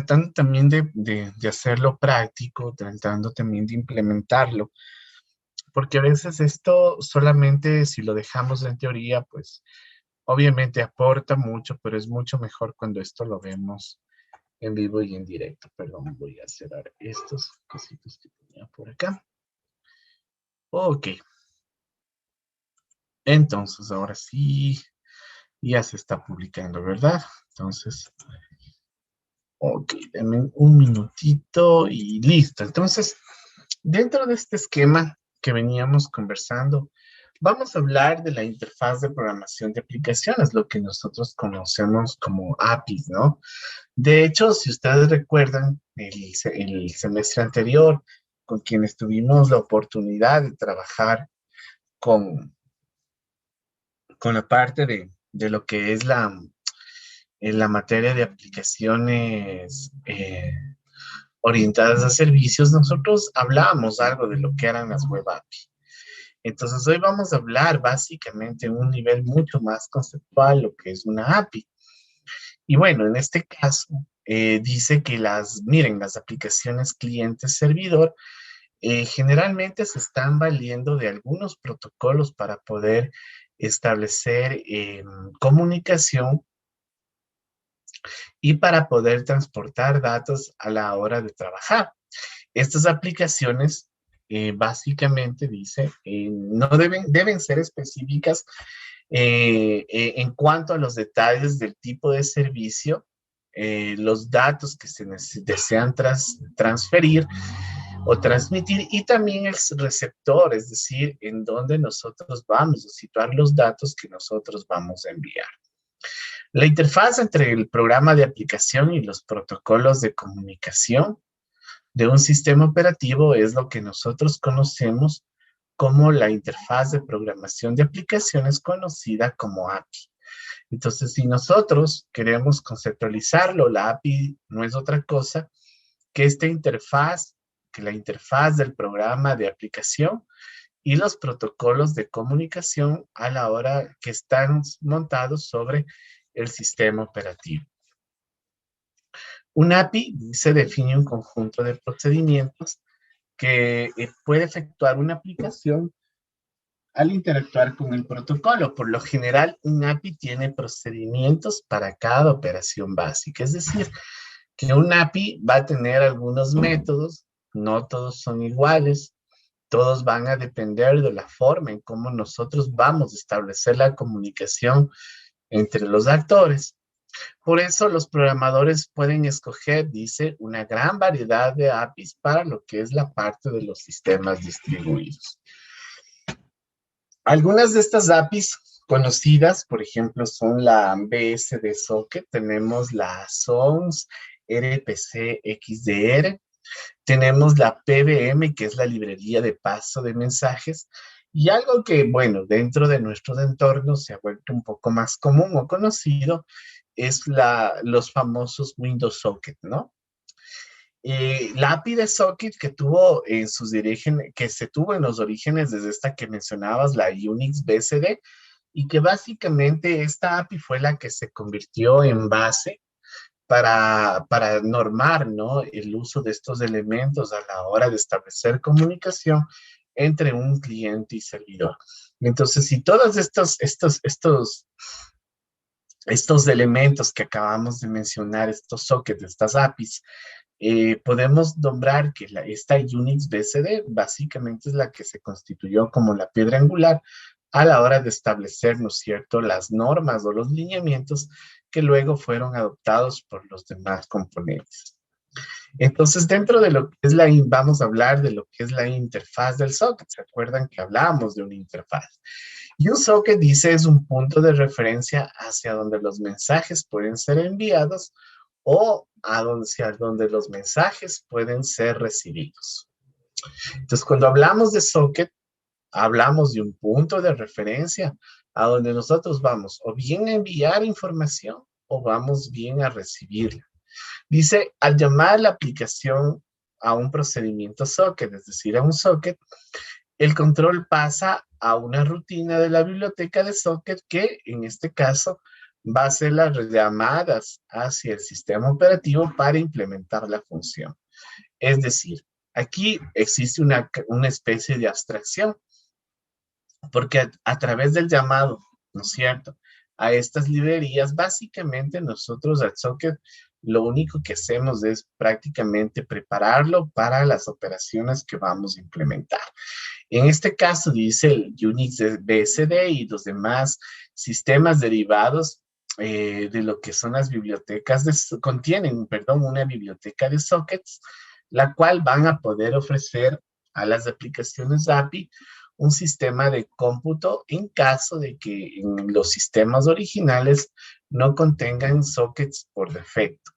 tratando también de hacerlo práctico, tratando también de implementarlo, porque a veces esto solamente si lo dejamos en teoría, pues obviamente aporta mucho, pero es mucho mejor cuando esto lo vemos en vivo y en directo. Perdón, voy a cerrar estos cositos que tenía por acá. Ok, entonces ahora sí, ya se está publicando, ¿verdad? Entonces, ok, denme un minutito y listo. Entonces, dentro de este esquema que veníamos conversando, vamos a hablar de la interfaz de programación de aplicaciones, lo que nosotros conocemos como APIs, ¿no? De hecho, si ustedes recuerdan, el semestre anterior, con quienes tuvimos la oportunidad de trabajar con, con la parte de lo que es en la materia de aplicaciones orientadas a servicios, nosotros hablábamos algo de lo que eran las web API. Entonces, hoy vamos a hablar básicamente en un nivel mucho más conceptual lo que es una API. Y bueno, en este caso, dice que miren, las aplicaciones cliente-servidor generalmente se están valiendo de algunos protocolos para poder establecer comunicación y para poder transportar datos a la hora de trabajar. Estas aplicaciones, básicamente dice, no deben ser específicas en cuanto a los detalles del tipo de servicio, los datos que se desean transferir o transmitir y también el receptor, es decir, en donde nosotros vamos a situar los datos que nosotros vamos a enviar. La interfaz entre el programa de aplicación y los protocolos de comunicación de un sistema operativo es lo que nosotros conocemos como la interfaz de programación de aplicaciones conocida como API. Entonces, si nosotros queremos conceptualizarlo, la API no es otra cosa que que la interfaz del programa de aplicación y los protocolos de comunicación a la hora que están montados sobre el sistema operativo. Un API se define un conjunto de procedimientos que puede efectuar una aplicación al interactuar con el protocolo. Por lo general, un API tiene procedimientos para cada operación básica. Es decir, que un API va a tener algunos métodos, no todos son iguales, todos van a depender de la forma en cómo nosotros vamos a establecer la comunicación entre los actores. Por eso los programadores pueden escoger, dice, una gran variedad de APIs para lo que es la parte de los sistemas distribuidos. Algunas de estas APIs conocidas, por ejemplo, son la BSD Socket, tenemos la SONS, RPC XDR, tenemos la PBM, que es la librería de paso de mensajes, y algo que, bueno, dentro de nuestros entornos se ha vuelto un poco más común o conocido, es los famosos Windows Socket, ¿no? La API de Socket que se tuvo en los orígenes desde esta que mencionabas, la Unix BSD, y que básicamente esta API fue la que se convirtió en base para normar, ¿no? El uso de estos elementos a la hora de establecer comunicación entre un cliente y servidor. Entonces, si todos estos elementos que acabamos de mencionar, estos sockets, estas APIs, podemos nombrar que esta Unix BSD básicamente es la que se constituyó como la piedra angular a la hora de establecer, ¿no es cierto?, las normas o los lineamientos que luego fueron adoptados por los demás componentes. Entonces, dentro de lo que es vamos a hablar de lo que es la interfaz del socket. ¿Se acuerdan que hablamos de una interfaz? Y un socket, dice, es un punto de referencia hacia donde los mensajes pueden ser enviados o hacia donde los mensajes pueden ser recibidos. Entonces, cuando hablamos de socket, hablamos de un punto de referencia a donde nosotros vamos o bien a enviar información o vamos bien a recibirla. Dice, al llamar la aplicación a un procedimiento socket, es decir, a un socket, el control pasa a una rutina de la biblioteca de socket que, en este caso, va a hacer las llamadas hacia el sistema operativo para implementar la función. Es decir, aquí existe una especie de abstracción, porque a través del llamado, ¿no es cierto?, a estas librerías, básicamente nosotros al socket lo único que hacemos es prácticamente prepararlo para las operaciones que vamos a implementar. En este caso dice el Unix BSD y los demás sistemas derivados de lo que son las bibliotecas, contienen, perdón, una biblioteca de sockets, la cual van a poder ofrecer a las aplicaciones API un sistema de cómputo en caso de que en los sistemas originales no contengan sockets por defecto.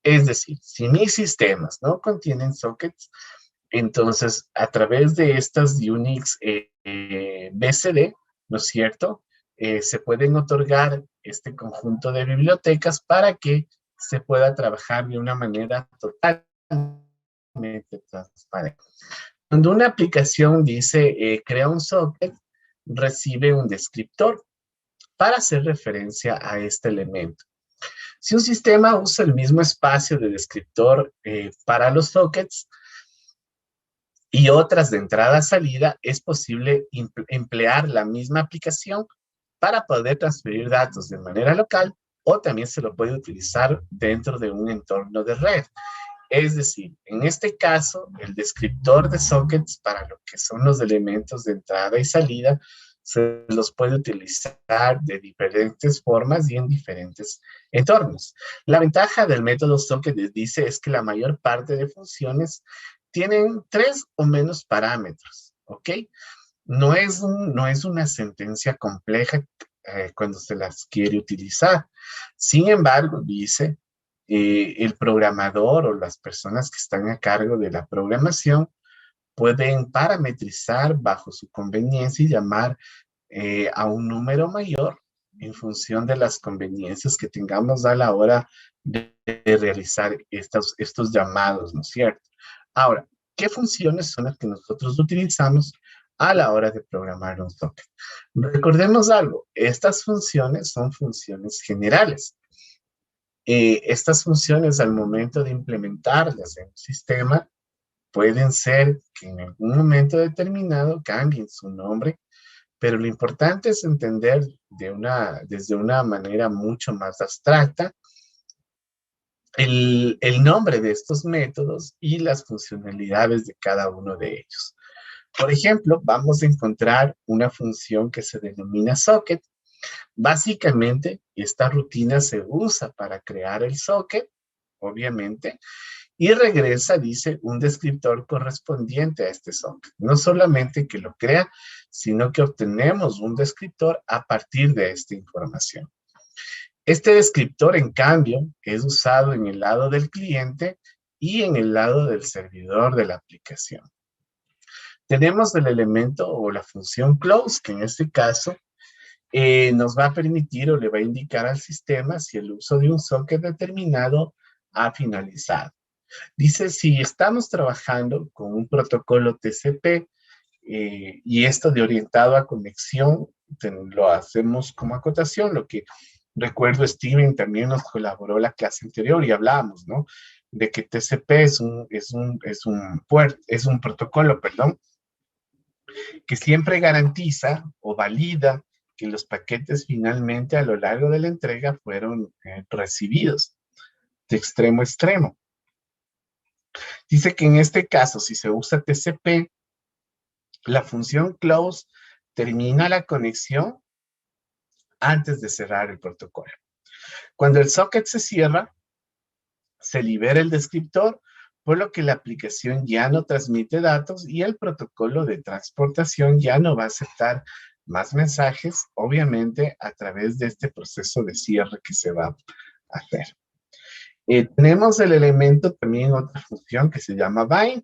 Es decir, si mis sistemas no contienen sockets, entonces a través de estas Unix BCD, ¿no es cierto?, se pueden otorgar este conjunto de bibliotecas para que se pueda trabajar de una manera totalmente transparente. Cuando una aplicación dice crea un socket, recibe un descriptor para hacer referencia a este elemento. Si un sistema usa el mismo espacio de descriptor para los sockets y otras de entrada-salida, es posible emplear la misma aplicación para poder transferir datos de manera local, o también se lo puede utilizar dentro de un entorno de red. Es decir, en este caso, el descriptor de sockets para lo que son los elementos de entrada y salida se los puede utilizar de diferentes formas y en diferentes entornos. La ventaja del método socket dice es que la mayor parte de funciones tienen 3 o menos parámetros, ¿ok? No es una sentencia compleja cuando se las quiere utilizar. Sin embargo, dice, el programador o las personas que están a cargo de la programación pueden parametrizar bajo su conveniencia y llamar a un número mayor en función de las conveniencias que tengamos a la hora de realizar estos llamados, ¿no es cierto? Ahora, ¿qué funciones son las que nosotros utilizamos a la hora de programar un socket? Recordemos algo, estas funciones son funciones generales. Estas funciones al momento de implementarlas en un sistema pueden ser que en algún momento determinado cambien su nombre, pero lo importante es entender desde una manera mucho más abstracta el nombre de estos métodos y las funcionalidades de cada uno de ellos. Por ejemplo, vamos a encontrar una función que se denomina socket. Básicamente, esta rutina se usa para crear el socket, obviamente, y regresa, dice, un descriptor correspondiente a este socket. No solamente que lo crea, sino que obtenemos un descriptor a partir de esta información. Este descriptor, en cambio, es usado en el lado del cliente y en el lado del servidor de la aplicación. Tenemos el elemento o la función close, que en este caso nos va a permitir o le va a indicar al sistema si el uso de un socket determinado ha finalizado. Dice, si estamos trabajando con un protocolo TCP y esto de orientado a conexión, lo hacemos como acotación. Lo que recuerdo, Steven también nos colaboró la clase anterior y hablábamos, ¿no?, de que TCP es un protocolo, perdón, que siempre garantiza o valida que los paquetes finalmente a lo largo de la entrega fueron recibidos de extremo a extremo. Dice que en este caso, si se usa TCP, la función close termina la conexión antes de cerrar el protocolo. Cuando el socket se cierra, se libera el descriptor, por lo que la aplicación ya no transmite datos y el protocolo de transportación ya no va a aceptar más mensajes, obviamente a través de este proceso de cierre que se va a hacer. Tenemos el elemento también, otra función que se llama bind.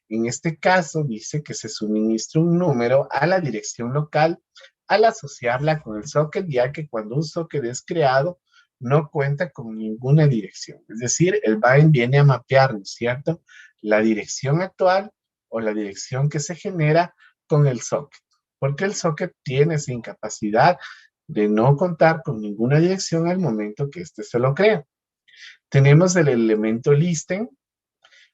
En este caso dice que se suministra un número a la dirección local al asociarla con el socket, ya que cuando un socket es creado no cuenta con ninguna dirección. Es decir, el bind viene a mapear, ¿no es cierto?, la dirección actual o la dirección que se genera con el socket, porque el socket tiene esa incapacidad de no contar con ninguna dirección al momento que éste se lo crea. Tenemos el elemento listen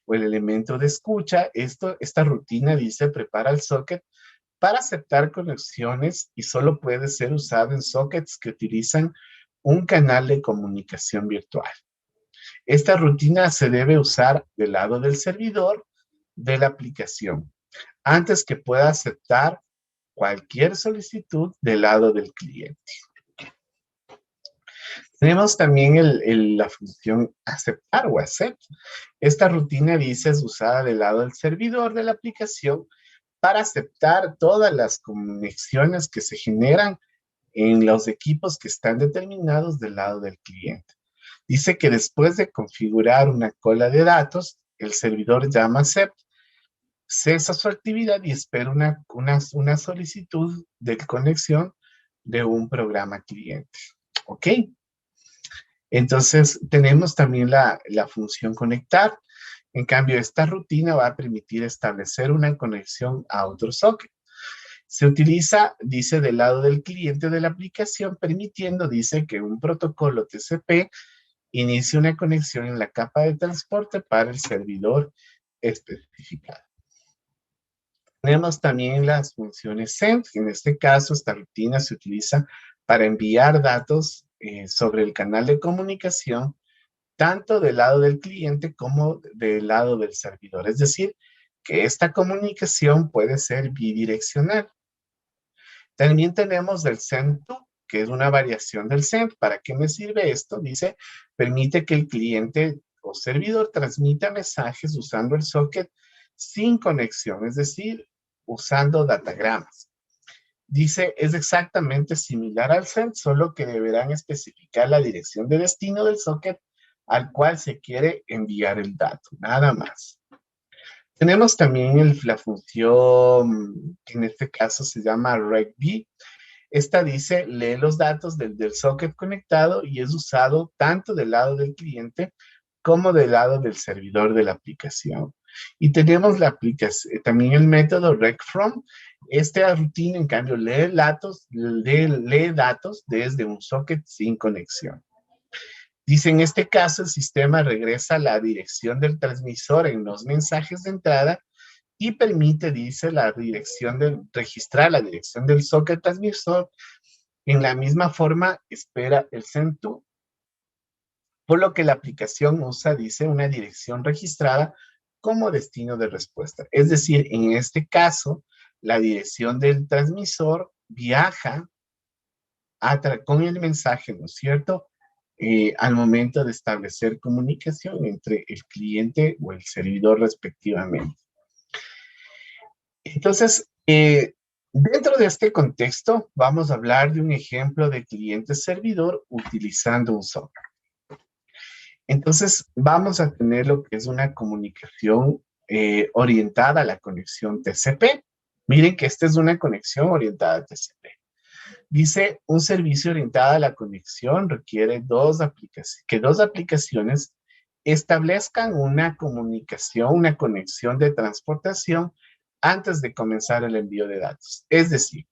o el elemento de escucha. Esta rutina dice prepara el socket para aceptar conexiones y solo puede ser usado en sockets que utilizan un canal de comunicación virtual. Esta rutina se debe usar del lado del servidor de la aplicación antes que pueda aceptar cualquier solicitud del lado del cliente. Tenemos también la función aceptar o accept. Esta rutina dice es usada del lado del servidor de la aplicación para aceptar todas las conexiones que se generan en los equipos que están determinados del lado del cliente. Dice que después de configurar una cola de datos, el servidor llama accept, cesa su actividad y espera una solicitud de conexión de un programa cliente. ¿Ok? Entonces, tenemos también la función conectar. En cambio, esta rutina va a permitir establecer una conexión a otro socket. Se utiliza, dice, del lado del cliente de la aplicación, permitiendo, dice, que un protocolo TCP inicie una conexión en la capa de transporte para el servidor especificado. Tenemos también las funciones send. En este caso, esta rutina se utiliza para enviar datos sobre el canal de comunicación, tanto del lado del cliente como del lado del servidor. Es decir, que esta comunicación puede ser bidireccional. También tenemos el send to, que es una variación del send. ¿Para qué me sirve esto? Dice, permite que el cliente o servidor transmita mensajes usando el socket sin conexión, es decir, usando datagramas. Dice, es exactamente similar al send, solo que deberán especificar la dirección de destino del socket al cual se quiere enviar el dato, nada más. Tenemos también la función, que en este caso se llama regB. Esta dice, lee los datos del socket conectado y es usado tanto del lado del cliente como del lado del servidor de la aplicación. Y tenemos también el método regFrom. Esta rutina, en cambio, lee datos desde un socket sin conexión. Dice, en este caso, el sistema regresa la dirección del transmisor en los mensajes de entrada y permite, dice, registrar la dirección del socket transmisor. En la misma forma, espera el send to, por lo que la aplicación usa, dice, una dirección registrada como destino de respuesta. Es decir, en este caso, la dirección del transmisor viaja con el mensaje, ¿no es cierto?, al momento de establecer comunicación entre el cliente o el servidor respectivamente. Entonces, dentro de este contexto, vamos a hablar de un ejemplo de cliente-servidor utilizando un software. Entonces, vamos a tener lo que es una comunicación orientada a la conexión TCP. Miren que esta es una conexión orientada a TCP. Dice, un servicio orientado a la conexión requiere que dos aplicaciones establezcan una conexión de transportación antes de comenzar el envío de datos. Es decir,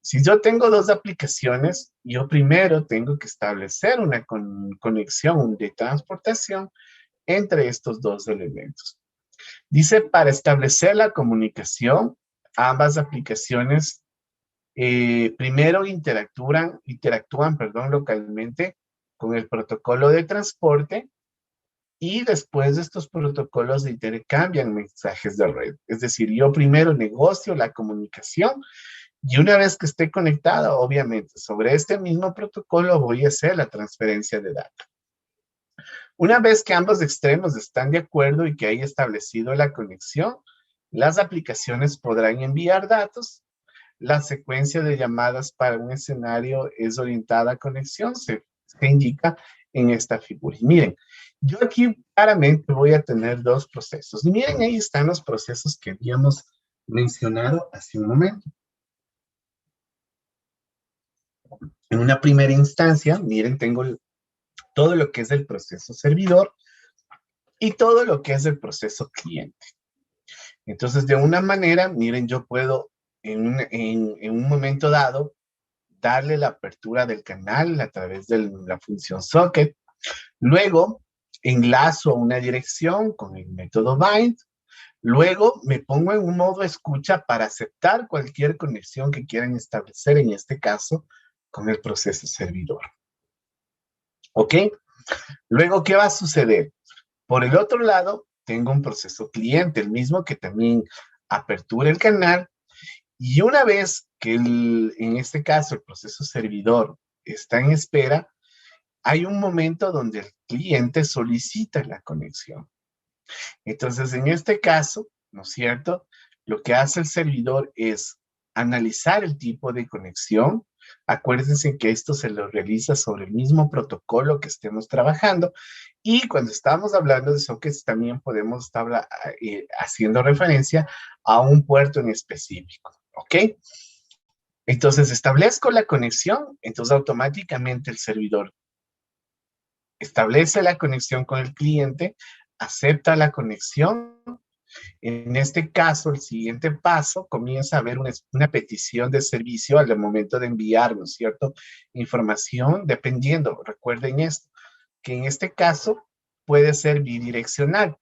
si yo tengo dos aplicaciones, yo primero tengo que establecer una conexión de transportación entre estos dos elementos. Dice, para establecer la comunicación, ambas aplicaciones primero interactúan localmente con el protocolo de transporte y después de estos protocolos intercambian mensajes de red. Es decir, yo primero negocio la comunicación y una vez que esté conectada, obviamente, sobre este mismo protocolo voy a hacer la transferencia de datos. Una vez que ambos extremos están de acuerdo y que haya establecido la conexión, las aplicaciones podrán enviar datos. La secuencia de llamadas para un escenario es orientada a conexión, se indica en esta figura. Y miren, yo aquí claramente voy a tener dos procesos. Y miren, ahí están los procesos que habíamos mencionado hace un momento. En una primera instancia, miren, tengo todo lo que es el proceso servidor y todo lo que es el proceso cliente. Entonces, de una manera, miren, yo puedo en un momento dado darle la apertura del canal a través de la función socket. Luego, enlazo una dirección con el método bind. Luego, me pongo en un modo escucha para aceptar cualquier conexión que quieran establecer, en este caso, con el proceso servidor. ¿Ok? Luego, ¿qué va a suceder? Por el otro lado, tengo un proceso cliente, el mismo que también apertura el canal. Y una vez que en este caso el proceso servidor está en espera, hay un momento donde el cliente solicita la conexión. Entonces, en este caso, ¿no es cierto? Lo que hace el servidor es analizar el tipo de conexión. Acuérdense que esto se lo realiza sobre el mismo protocolo que estemos trabajando. Y cuando estamos hablando de sockets, también podemos estar haciendo referencia a un puerto en específico. ¿Ok? Entonces, establezco la conexión, entonces automáticamente el servidor establece la conexión con el cliente, acepta la conexión. En este caso, el siguiente paso comienza a haber una petición de servicio al momento de enviar, ¿no es cierto? Información, dependiendo, recuerden esto, que en este caso puede ser bidireccional.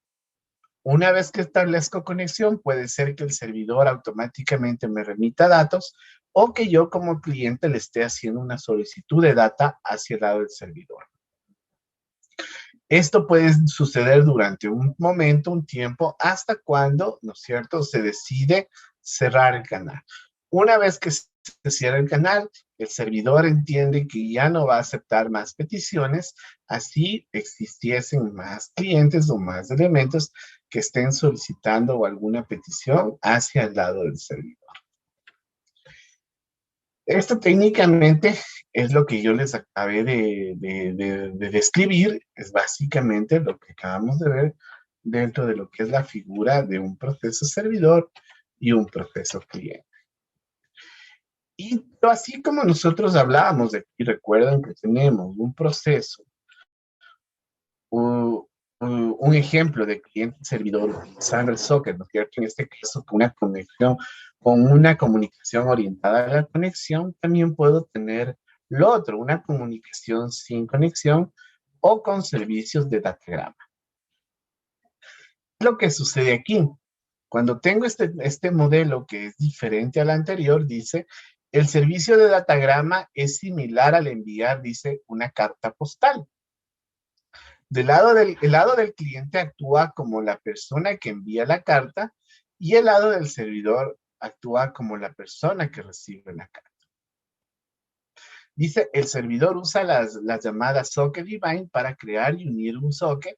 Una vez que establezco conexión, puede ser que el servidor automáticamente me remita datos o que yo como cliente le esté haciendo una solicitud de data hacia el lado del servidor. Esto puede suceder durante un momento, un tiempo, hasta cuando, ¿no es cierto?, se decide cerrar el canal. Una vez que se cierra el canal, el servidor entiende que ya no va a aceptar más peticiones, así existiesen más clientes o más elementos que estén solicitando alguna petición hacia el lado del servidor. Esto técnicamente es lo que yo les acabé de describir, es básicamente lo que acabamos de ver dentro de lo que es la figura de un proceso servidor y un proceso cliente. Y así como nosotros hablábamos de aquí, recuerden que tenemos un proceso, un ejemplo de cliente-servidor utilizando el socket, ¿no es cierto? En este caso, con una conexión, con una comunicación orientada a la conexión, también puedo tener lo otro, una comunicación sin conexión o con servicios de datagrama. Lo que sucede aquí, cuando tengo este modelo que es diferente al anterior, dice, el servicio de datagrama es similar al enviar, dice, una carta postal. El lado del cliente actúa como la persona que envía la carta y el lado del servidor actúa como la persona que recibe la carta. Dice, el servidor usa las llamadas socket y bind para crear y unir un socket.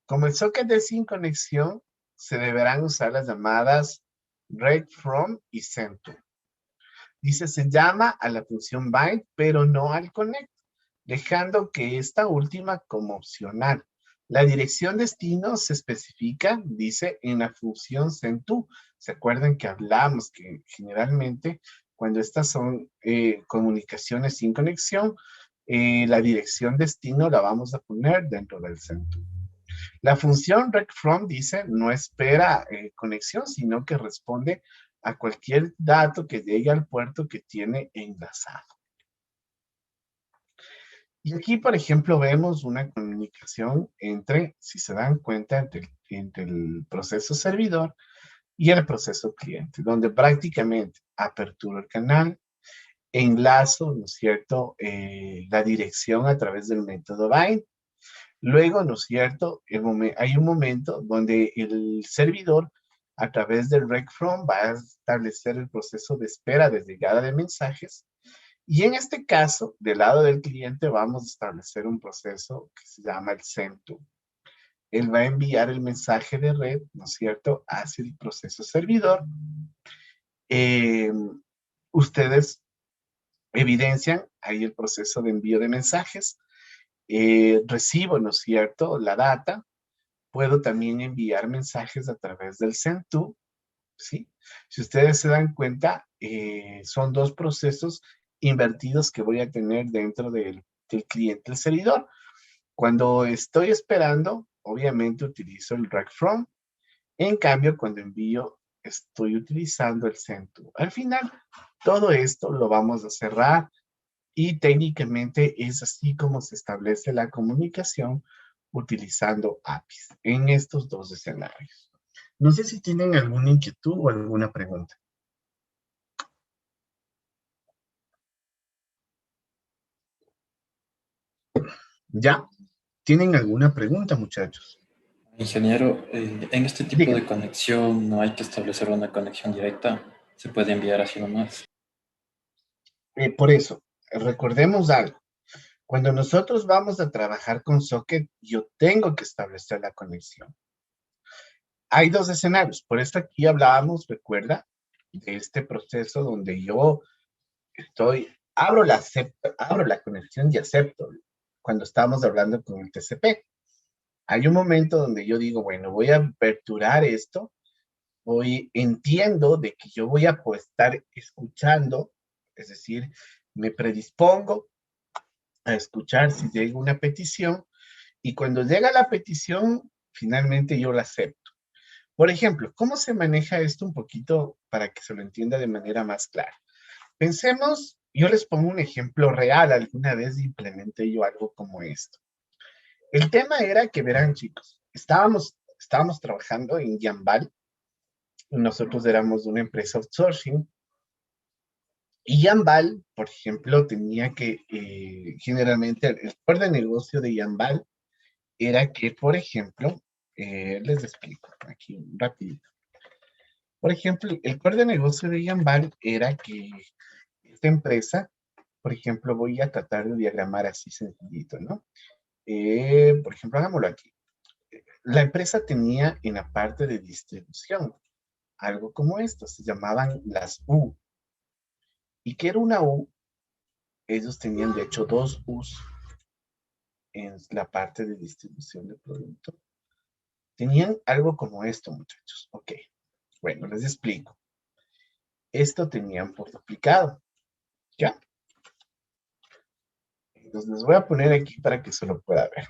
Como el socket es sin conexión, se deberán usar las llamadas read from y send to. Dice, se llama a la función bind, pero no al connect, dejando que esta última como opcional. La dirección destino se especifica, dice, en la función send-to. ¿Se acuerdan que hablamos que generalmente cuando estas son comunicaciones sin conexión, la dirección destino la vamos a poner dentro del send-to? La función read-from dice, no espera conexión, sino que responde a cualquier dato que llegue al puerto que tiene enlazado. Y aquí, por ejemplo, vemos una comunicación entre, si se dan cuenta, entre el proceso servidor y el proceso cliente, donde prácticamente aperturo el canal, enlazo, ¿no es cierto?, la dirección a través del método bind. Luego, ¿no es cierto?, hay un momento donde el servidor, a través del read from, va a establecer el proceso de espera de llegada de mensajes. Y en este caso, del lado del cliente, vamos a establecer un proceso que se llama el send to. Él va a enviar el mensaje de red, ¿no es cierto?, hacia el proceso servidor. Ustedes evidencian ahí el proceso de envío de mensajes. Recibo, ¿no es cierto?, la data. Puedo también enviar mensajes a través del send to, ¿sí? Si ustedes se dan cuenta, son dos procesos invertidos que voy a tener dentro del cliente, el servidor. Cuando estoy esperando, obviamente utilizo el read from. En cambio, cuando envío, estoy utilizando el send to. Al final, todo esto lo vamos a cerrar y técnicamente es así como se establece la comunicación utilizando APIs en estos dos escenarios. No sé si tienen alguna inquietud o alguna pregunta. ¿Ya? ¿Tienen alguna pregunta, muchachos? Ingeniero, en este tipo de Díganme. conexión no hay que establecer una conexión directa, se puede enviar así nomás. Por eso, recordemos algo. Cuando nosotros vamos a trabajar con Socket, yo tengo que establecer la conexión. Hay dos escenarios. Por eso aquí hablábamos, recuerda, de este proceso donde yo abro la conexión y acepto cuando estamos hablando con el TCP. Hay un momento donde yo digo, bueno, voy a aperturar esto, entiendo de que yo voy a pues, estar escuchando, es decir, me predispongo a escuchar si llega una petición y cuando llega la petición, finalmente yo la acepto. Por ejemplo, ¿cómo se maneja esto un poquito para que se lo entienda de manera más clara? Pensemos, yo les pongo un ejemplo real, alguna vez implementé yo algo como esto. El tema era que, verán chicos, estábamos trabajando en Yambal, y nosotros éramos una empresa outsourcing, y Yambal, por ejemplo, tenía que, generalmente, el core de negocio de Yambal era que, por ejemplo, les explico aquí rapidito. Por ejemplo, el core de negocio de Yambal era que esta empresa, por ejemplo, voy a tratar de diagramar así sencillito, ¿no? Por ejemplo, hagámoslo aquí. La empresa tenía en la parte de distribución algo como esto, se llamaban las U. ¿Y qué era una U? Ellos tenían de hecho dos U's en la parte de distribución de producto. Tenían algo como esto, muchachos. Ok, bueno, les explico. Esto tenían por duplicado, ¿ya? Entonces les voy a poner aquí para que se lo pueda ver.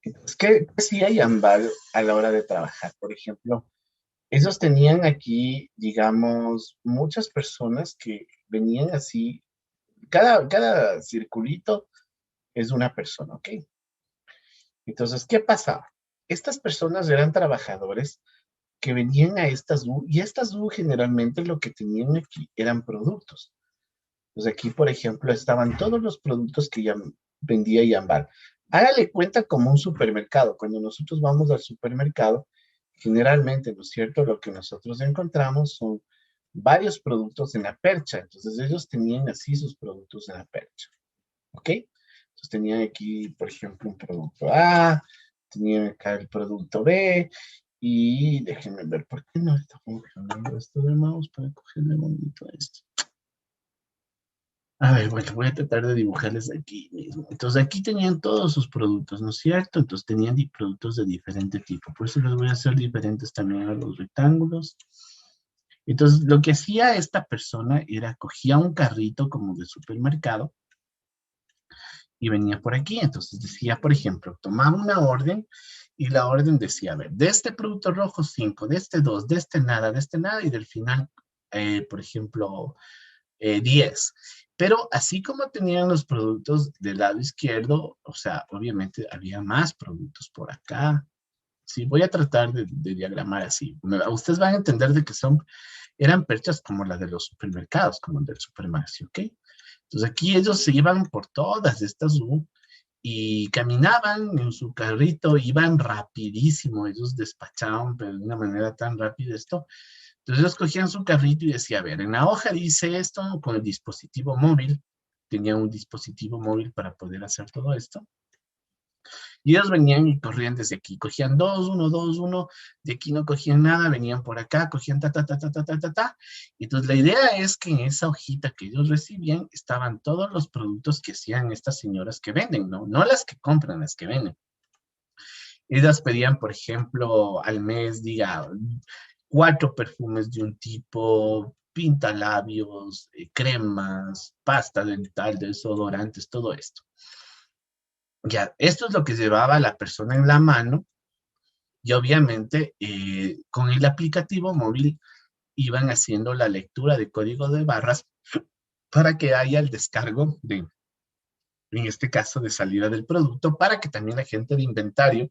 Entonces, ¿qué hacía Yambal a la hora de trabajar? Por ejemplo, ellos tenían aquí, digamos, muchas personas que venían así, cada circulito es una persona, ¿ok? Entonces, ¿qué pasaba? Estas personas eran trabajadores que venían a estas U y estas U generalmente lo que tenían aquí eran productos. Entonces aquí, por ejemplo, estaban todos los productos que ya vendía Yambal. Hágale cuenta como un supermercado. Cuando nosotros vamos al supermercado, generalmente, ¿no es cierto? Lo que nosotros encontramos son varios productos en la percha. Entonces ellos tenían así sus productos en la percha. ¿Ok? Entonces tenían aquí, por ejemplo, un producto A, tenían acá el producto B, y déjenme ver por qué no está funcionando esto de mouse para cogerle bonito a esto. A ver, bueno, voy a tratar de dibujarles aquí mismo. Entonces, aquí tenían todos sus productos, ¿no es cierto? Entonces, tenían productos de diferente tipo. Por eso les voy a hacer diferentes también a los rectángulos. Entonces, lo que hacía esta persona era cogía un carrito como de supermercado y venía por aquí. Entonces, decía, por ejemplo, tomaba una orden y la orden decía, a ver, de este producto rojo 5, de este 2, de este nada y del final, por ejemplo, 10. Pero así como tenían los productos del lado izquierdo, o sea, obviamente había más productos por acá. Sí, voy a tratar de diagramar así. Ustedes van a entender de que eran perchas como las de los supermercados, como el del supermercado, ¿ok? Entonces aquí ellos se iban por todas estas U y caminaban en su carrito, iban rapidísimo, ellos despachaban pero de una manera tan rápida esto. Entonces ellos cogían su carrito y decía, a ver, en la hoja dice esto con el dispositivo móvil, tenía un dispositivo móvil para poder hacer todo esto. Y ellos venían y corrían desde aquí, cogían 2, 1, 2, 1, de aquí no cogían nada, venían por acá, cogían ta, ta, ta, ta, ta, ta, ta, ta. Y entonces la idea es que en esa hojita que ellos recibían estaban todos los productos que hacían estas señoras que venden, ¿no? No las que compran, las que venden. Ellas pedían, por ejemplo, al mes, diga, 4 perfumes de un tipo, pintalabios, cremas, pasta dental, desodorantes, todo esto. Ya, esto es lo que llevaba la persona en la mano y obviamente con el aplicativo móvil iban haciendo la lectura de código de barras para que haya el descargo de, en este caso, de salida del producto, para que también la gente de inventario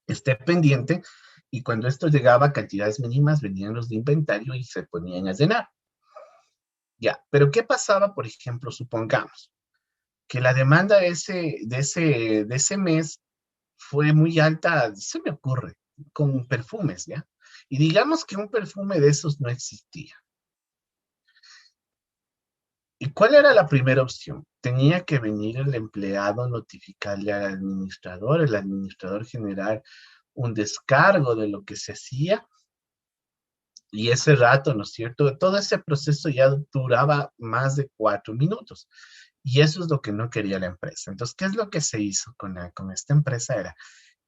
esté pendiente, y cuando esto llegaba a cantidades mínimas, venían los de inventario y se ponían a llenar. Ya, pero ¿qué pasaba, por ejemplo, supongamos que la demanda de ese mes fue muy alta, se me ocurre, con perfumes, ¿ya? Y digamos que un perfume de esos no existía. ¿Y cuál era la primera opción? Tenía que venir el empleado a notificarle al administrador, el administrador generar un descargo de lo que se hacía, y ese rato, ¿no es cierto? Todo ese proceso ya duraba más de 4 minutos. Y eso es lo que no quería la empresa. Entonces, ¿qué es lo que se hizo con esta empresa? Era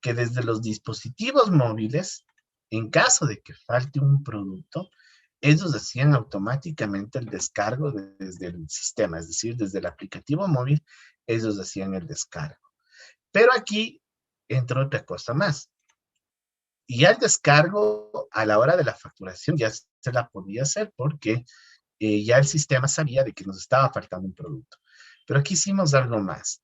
que desde los dispositivos móviles, en caso de que falte un producto, ellos hacían automáticamente el descargo desde el sistema, es decir, desde el aplicativo móvil, ellos hacían el descargo. Pero aquí entra otra cosa más. Y ya el descargo a la hora de la facturación ya se la podía hacer porque ya el sistema sabía de que nos estaba faltando un producto. Pero aquí hicimos algo más.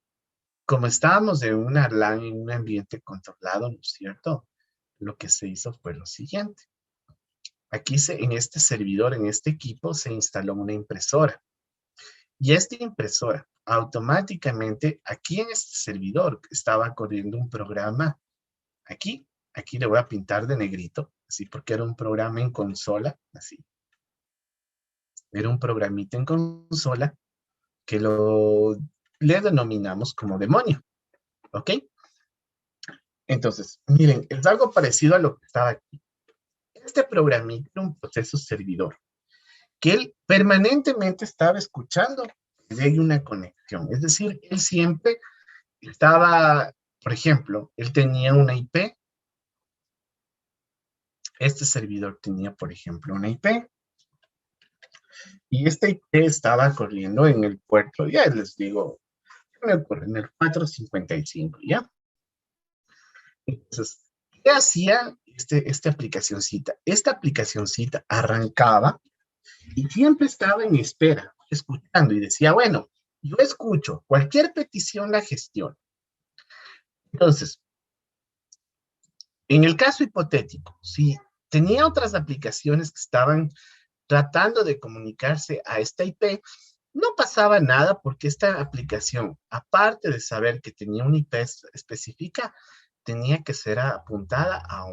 Como estábamos en una LAN, en un ambiente controlado, ¿no es cierto? Lo que se hizo fue lo siguiente. Aquí en este servidor, en este equipo, se instaló una impresora. Y esta impresora, automáticamente, aquí en este servidor, estaba corriendo un programa. Aquí le voy a pintar de negrito, así, porque era un programa en consola, así. Era un programita en consola que le denominamos como demonio, ¿ok? Entonces, miren, es algo parecido a lo que estaba aquí. Este programita era un proceso servidor, que él permanentemente estaba escuchando que hay una conexión. Es decir, él siempre estaba, por ejemplo, él tenía una IP, este servidor tenía, por ejemplo, una IP, y esta IP estaba corriendo en el puerto, ya les digo, ¿qué me ocurre? En el 455, ¿ya? Entonces, ¿qué hacía esta aplicacioncita? Esta aplicacioncita arrancaba y siempre estaba en espera, escuchando, y decía, bueno, yo escucho, cualquier petición la gestiono. Entonces, en el caso hipotético, si tenía otras aplicaciones que estaban tratando de comunicarse a esta IP, no pasaba nada porque esta aplicación, aparte de saber que tenía una IP específica, tenía que ser apuntada a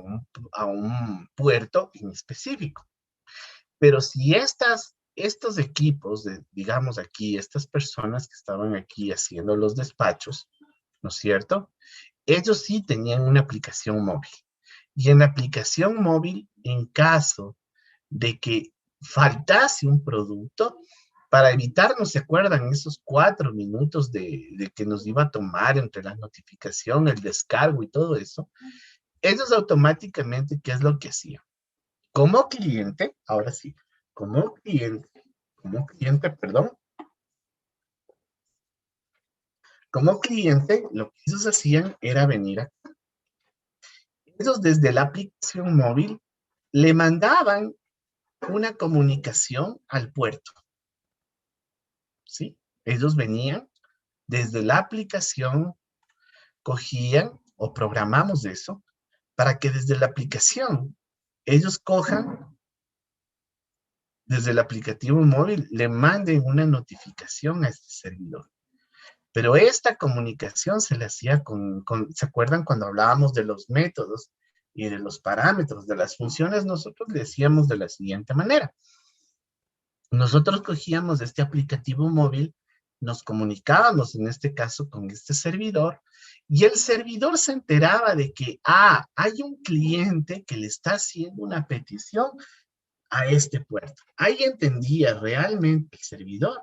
un puerto en específico. Pero si estos equipos, digamos aquí, estas personas que estaban aquí haciendo los despachos, ¿no es cierto? Ellos sí tenían una aplicación móvil. Y en la aplicación móvil, en caso de que faltase un producto, para evitar, ¿no se acuerdan? Esos 4 minutos de que nos iba a tomar entre la notificación, el descargo y todo eso, ellos automáticamente, ¿qué es lo que hacían? Como cliente, ahora sí, perdón, como cliente, lo que ellos hacían era venir acá. Ellos desde la aplicación móvil le mandaban una comunicación al puerto, ¿sí? Ellos venían desde la aplicación, cogían o programamos eso para que desde la aplicación ellos cojan, desde el aplicativo móvil, le manden una notificación a este servidor. Pero esta comunicación se le hacía ¿se acuerdan cuando hablábamos de los métodos y de los parámetros de las funciones? Nosotros le decíamos de la siguiente manera. Nosotros cogíamos este aplicativo móvil, nos comunicábamos en este caso con este servidor, y el servidor se enteraba de que, hay un cliente que le está haciendo una petición a este puerto. Ahí entendía realmente el servidor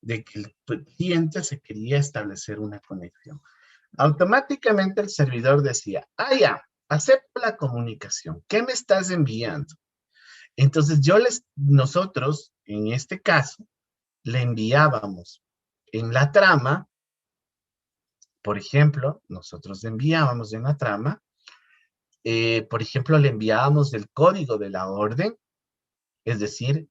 de que el cliente se quería establecer una conexión. Automáticamente el servidor decía, ya, acepto la comunicación. ¿Qué me estás enviando? Entonces nosotros, en este caso, le enviábamos en la trama, por ejemplo, nosotros le enviábamos en la trama, por ejemplo, le enviábamos el código de la orden, es decir,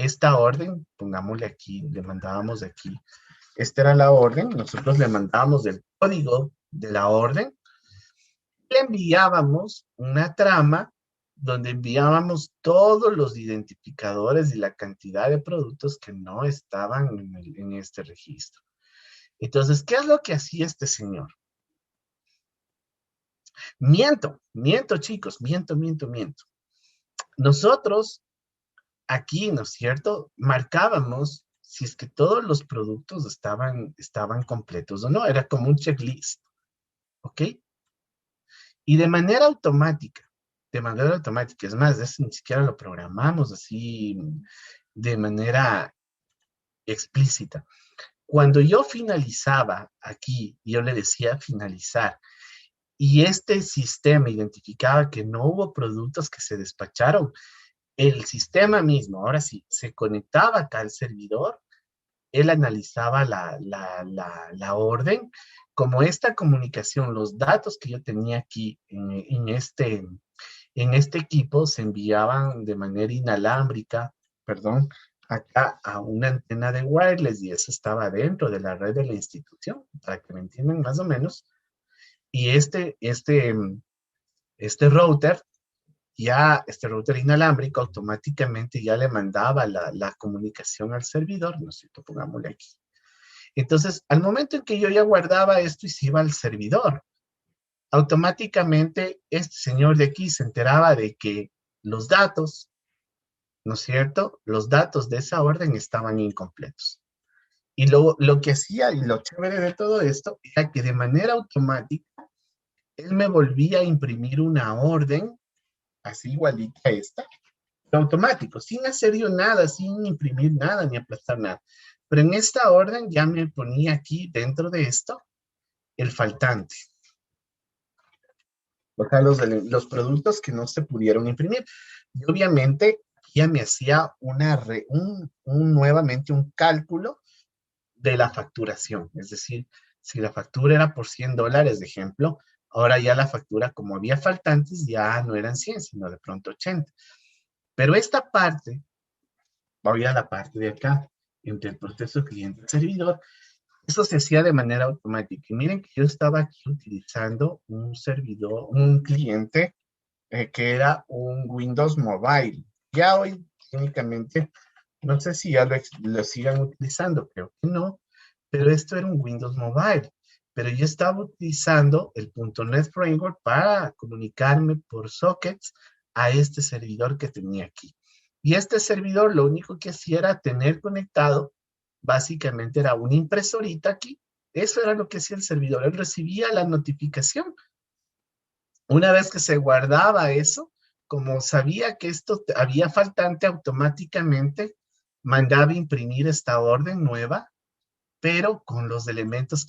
esta orden, pongámosle aquí, le mandábamos de aquí, esta era la orden, nosotros le mandábamos el código de la orden, le enviábamos una trama donde enviábamos todos los identificadores y la cantidad de productos que no estaban en este registro. Entonces, ¿qué es lo que hacía este señor? Miento, chicos, miento. Nosotros aquí, ¿no es cierto? Marcábamos si es que todos los productos estaban completos o no. Era como un checklist, ¿ok? Y de manera automática, es más, eso ni siquiera lo programamos así de manera explícita. Cuando yo finalizaba aquí, yo le decía finalizar, y este sistema identificaba que no hubo productos que se despacharon, el sistema mismo, ahora sí, se conectaba acá al servidor, él analizaba la orden, como esta comunicación, los datos que yo tenía aquí en este equipo se enviaban de manera inalámbrica, perdón, acá a una antena de wireless y eso estaba dentro de la red de la institución, para que me entiendan más o menos. Y este router inalámbrico automáticamente ya le mandaba la comunicación al servidor, ¿no es cierto? Pongámosle aquí. Entonces, al momento en que yo ya guardaba esto y se iba al servidor, automáticamente este señor de aquí se enteraba de que los datos, ¿no es cierto? Los datos de esa orden estaban incompletos. Y lo que hacía, y lo chévere de todo esto, era que de manera automática, él me volvía a imprimir una orden, así igualita a esta, automático, sin hacer yo nada, sin imprimir nada, ni aplastar nada. Pero en esta orden ya me ponía aquí, dentro de esto, el faltante. O sea, los productos que no se pudieron imprimir. Y obviamente ya me hacía nuevamente un cálculo de la facturación. Es decir, si la factura era por $100, de ejemplo, ahora ya la factura, como había faltantes, ya no eran 100, sino de pronto 80. Pero esta parte, voy a la parte de acá, entre el proceso cliente-servidor, eso se hacía de manera automática. Y miren que yo estaba aquí utilizando un servidor, un cliente que era un Windows Mobile. Ya hoy, técnicamente, no sé si ya lo sigan utilizando, creo que no, pero esto era un Windows Mobile. Pero yo estaba utilizando el .NET Framework para comunicarme por sockets a este servidor que tenía aquí. Y este servidor lo único que hacía era tener conectado, básicamente era una impresorita aquí. Eso era lo que hacía el servidor. Él recibía la notificación. Una vez que se guardaba eso, como sabía que esto había faltante, automáticamente mandaba imprimir esta orden nueva, pero con los elementos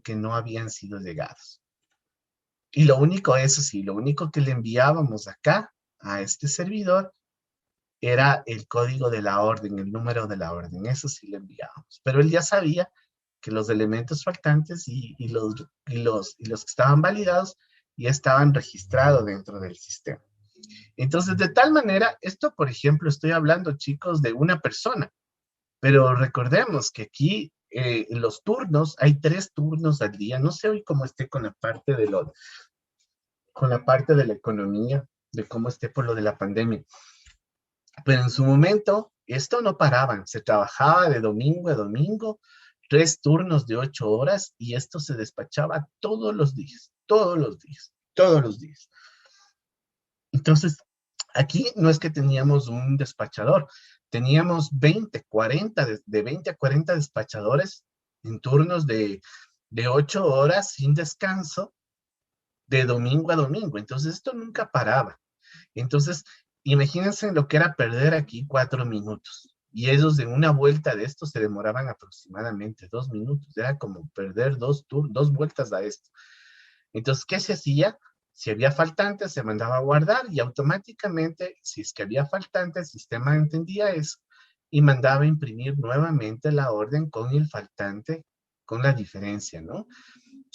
que no habían sido llegados. Y lo único, eso sí, lo único que le enviábamos acá a este servidor era el código de la orden, el número de la orden, eso sí le enviábamos. Pero él ya sabía que los elementos faltantes y los que estaban validados ya estaban registrados dentro del sistema. Entonces, de tal manera, esto, por ejemplo, estoy hablando, chicos, de una persona, pero recordemos que aquí en los turnos, hay 3 turnos al día. No sé hoy cómo esté con la parte de la economía, de cómo esté por lo de la pandemia. Pero en su momento, esto no paraban, se trabajaba de domingo a domingo, 3 turnos de 8 horas y esto se despachaba todos los días, todos los días, todos los días. Entonces, aquí no es que teníamos un despachador, teníamos 20, 40, de 20 a 40 despachadores en turnos de 8 horas sin descanso, de domingo a domingo. Entonces, esto nunca paraba. Entonces, imagínense lo que era perder aquí 4 minutos. Y ellos de una vuelta de esto se demoraban aproximadamente 2 minutos. Era como perder 2 vueltas a esto. Entonces, ¿qué se hacía? Si había faltante, se mandaba a guardar y automáticamente, si es que había faltante, el sistema entendía eso y mandaba a imprimir nuevamente la orden con el faltante, con la diferencia, ¿no?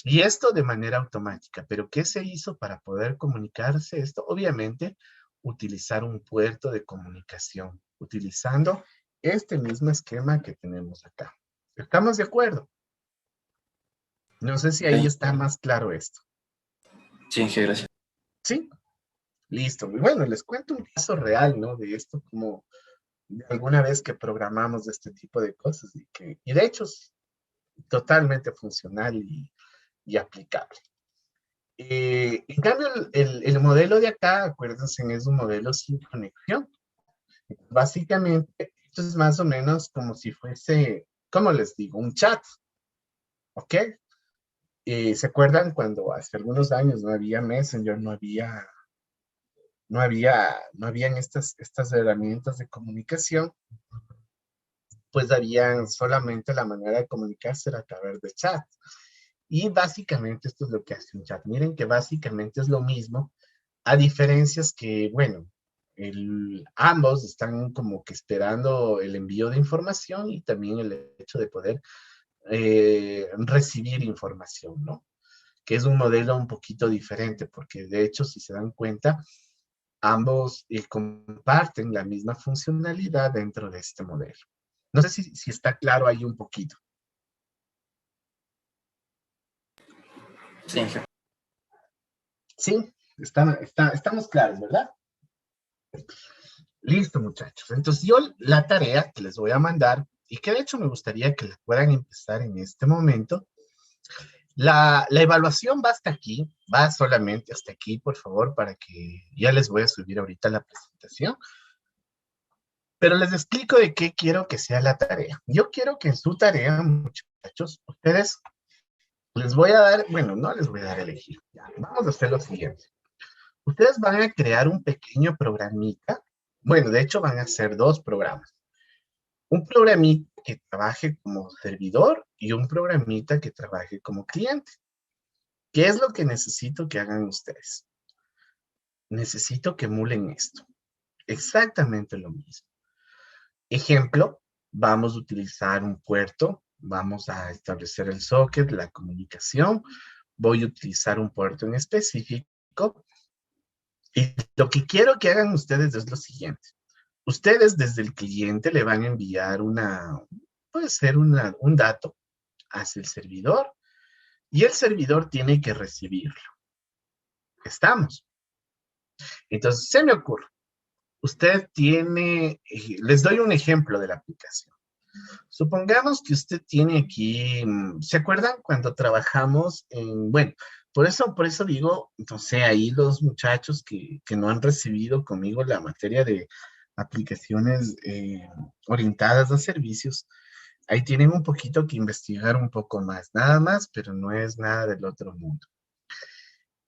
Y esto de manera automática. ¿Pero qué se hizo para poder comunicarse esto? Obviamente, utilizar un puerto de comunicación, utilizando este mismo esquema que tenemos acá. ¿Estamos de acuerdo? No sé si ahí Ok. está más claro esto. Sí, sí, gracias. ¿Sí? Listo. Y bueno, les cuento un caso real, ¿no? De esto, como de alguna vez que programamos este tipo de cosas y de hecho es totalmente funcional y aplicable. En cambio, el modelo de acá, acuérdense, es un modelo sin conexión. Básicamente, esto es más o menos como si fuese, ¿cómo les digo? Un chat, ¿ok? ¿Se acuerdan cuando hace algunos años no había Messenger, no habían estas herramientas de comunicación? Pues habían solamente la manera de comunicarse era a través de chat. Y básicamente esto es lo que hace un chat. Miren que básicamente es lo mismo, a diferencias que, bueno, ambos están como que esperando el envío de información y también el hecho de poder recibir información, ¿no? Que es un modelo un poquito diferente, porque de hecho, si se dan cuenta, ambos comparten la misma funcionalidad dentro de este modelo. No sé si está claro ahí un poquito. Sí, jefe. Sí, estamos claros, ¿verdad? Listo, muchachos. Entonces yo la tarea que les voy a mandar, y que de hecho me gustaría que la puedan empezar en este momento, la evaluación va hasta aquí, va solamente hasta aquí, por favor, para que ya les voy a subir ahorita la presentación. Pero les explico de qué quiero que sea la tarea. Yo quiero que en su tarea, muchachos, ustedes les voy a dar, bueno, no les voy a dar a elegir. Ya, vamos a hacer lo siguiente. Ustedes van a crear un pequeño programita. Bueno, de hecho van a hacer dos programas. Un programita que trabaje como servidor y un programita que trabaje como cliente. ¿Qué es lo que necesito que hagan ustedes? Necesito que emulen esto. Exactamente lo mismo. Ejemplo, vamos a utilizar un puerto, vamos a establecer el socket, la comunicación, voy a utilizar un puerto en específico y lo que quiero que hagan ustedes es lo siguiente. Ustedes desde el cliente le van a enviar puede ser un dato hacia el servidor y el servidor tiene que recibirlo. ¿Estamos? Entonces, se me ocurre, usted tiene, les doy un ejemplo de la aplicación. Supongamos que usted tiene aquí, ¿se acuerdan cuando trabajamos bueno, por eso digo, entonces ahí los muchachos que no han recibido conmigo la materia de aplicaciones orientadas a servicios, ahí tienen un poquito que investigar un poco más, nada más, pero no es nada del otro mundo.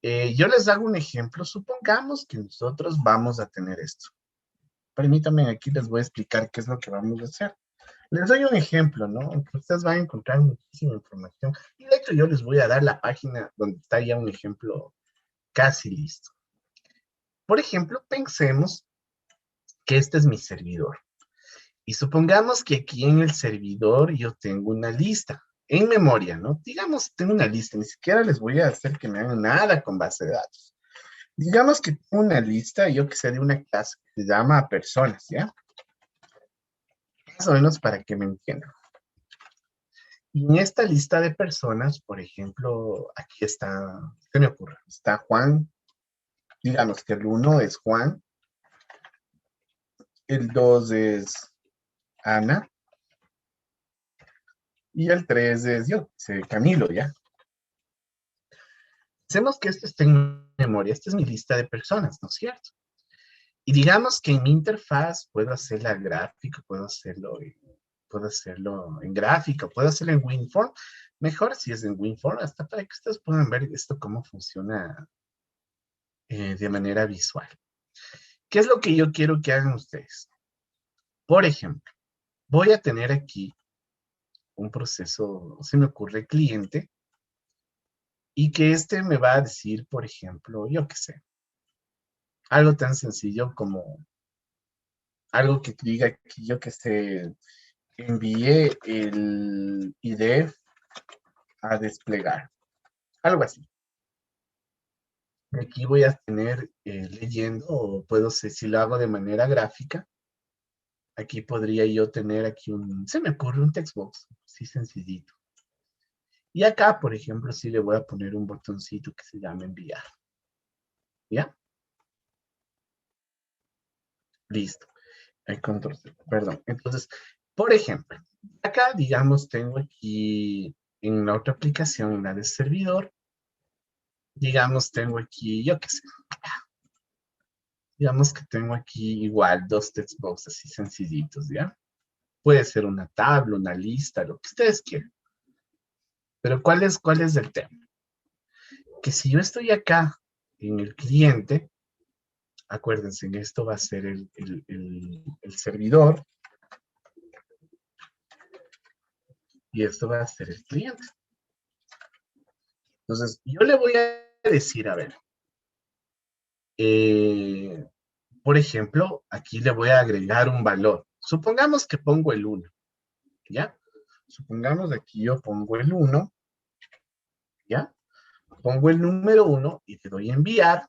Yo les hago un ejemplo, supongamos que nosotros vamos a tener esto. Permítanme, aquí les voy a explicar qué es lo que vamos a hacer. Les doy un ejemplo, ¿no? Ustedes van a encontrar muchísima información. Y de hecho yo les voy a dar la página donde está ya un ejemplo casi listo. Por ejemplo, pensemos que este es mi servidor. Y supongamos que aquí en el servidor yo tengo una lista en memoria, ¿no? Digamos, tengo una lista, ni siquiera les voy a hacer que me hagan nada con base de datos. Digamos que tengo una lista, yo que sé, de una clase que se llama personas, ¿ya? Más o menos para que me entiendan. Y en esta lista de personas, por ejemplo, aquí está, ¿qué me ocurre? Está Juan, digamos que el uno es Juan, el 2 es Ana y el 3 es yo, Camilo, ¿ya? Hacemos que esto esté en memoria, esta es mi lista de personas, ¿no es cierto? Y digamos que en mi interfaz puedo hacerla gráfica, puedo hacerlo en gráfica, puedo hacerlo en WinForm, mejor si es en WinForm, hasta para que ustedes puedan ver esto cómo funciona de manera visual. ¿Qué es lo que yo quiero que hagan ustedes? Por ejemplo, voy a tener aquí un proceso, se me ocurre cliente, y que este me va a decir, por ejemplo, yo qué sé, algo tan sencillo como algo que diga que yo que sé, envíe el IDEF a desplegar, algo así. Aquí voy a tener leyendo, o puedo ser, si lo hago de manera gráfica, Aquí podría yo tener aquí se me ocurre un textbox, así sencillito. Y acá, por ejemplo, sí le voy a poner un botoncito que se llama enviar. ¿Ya? Listo. El control, perdón. Entonces, por ejemplo, acá, digamos, tengo aquí en la otra aplicación, en la de servidor, digamos, tengo aquí, yo qué sé, digamos que tengo aquí igual dos textbox así sencillitos, ¿ya? Puede ser una tabla, una lista, lo que ustedes quieran. Pero cuál es el tema? Que si yo estoy acá en el cliente, acuérdense, esto va a ser el servidor y esto va a ser el cliente. Entonces, yo le voy a decir, a ver, eh, por ejemplo, aquí le voy a agregar un valor. Supongamos que pongo el 1, ¿ya? Supongamos aquí yo pongo el 1, ¿ya? Pongo el número 1 y le doy a enviar.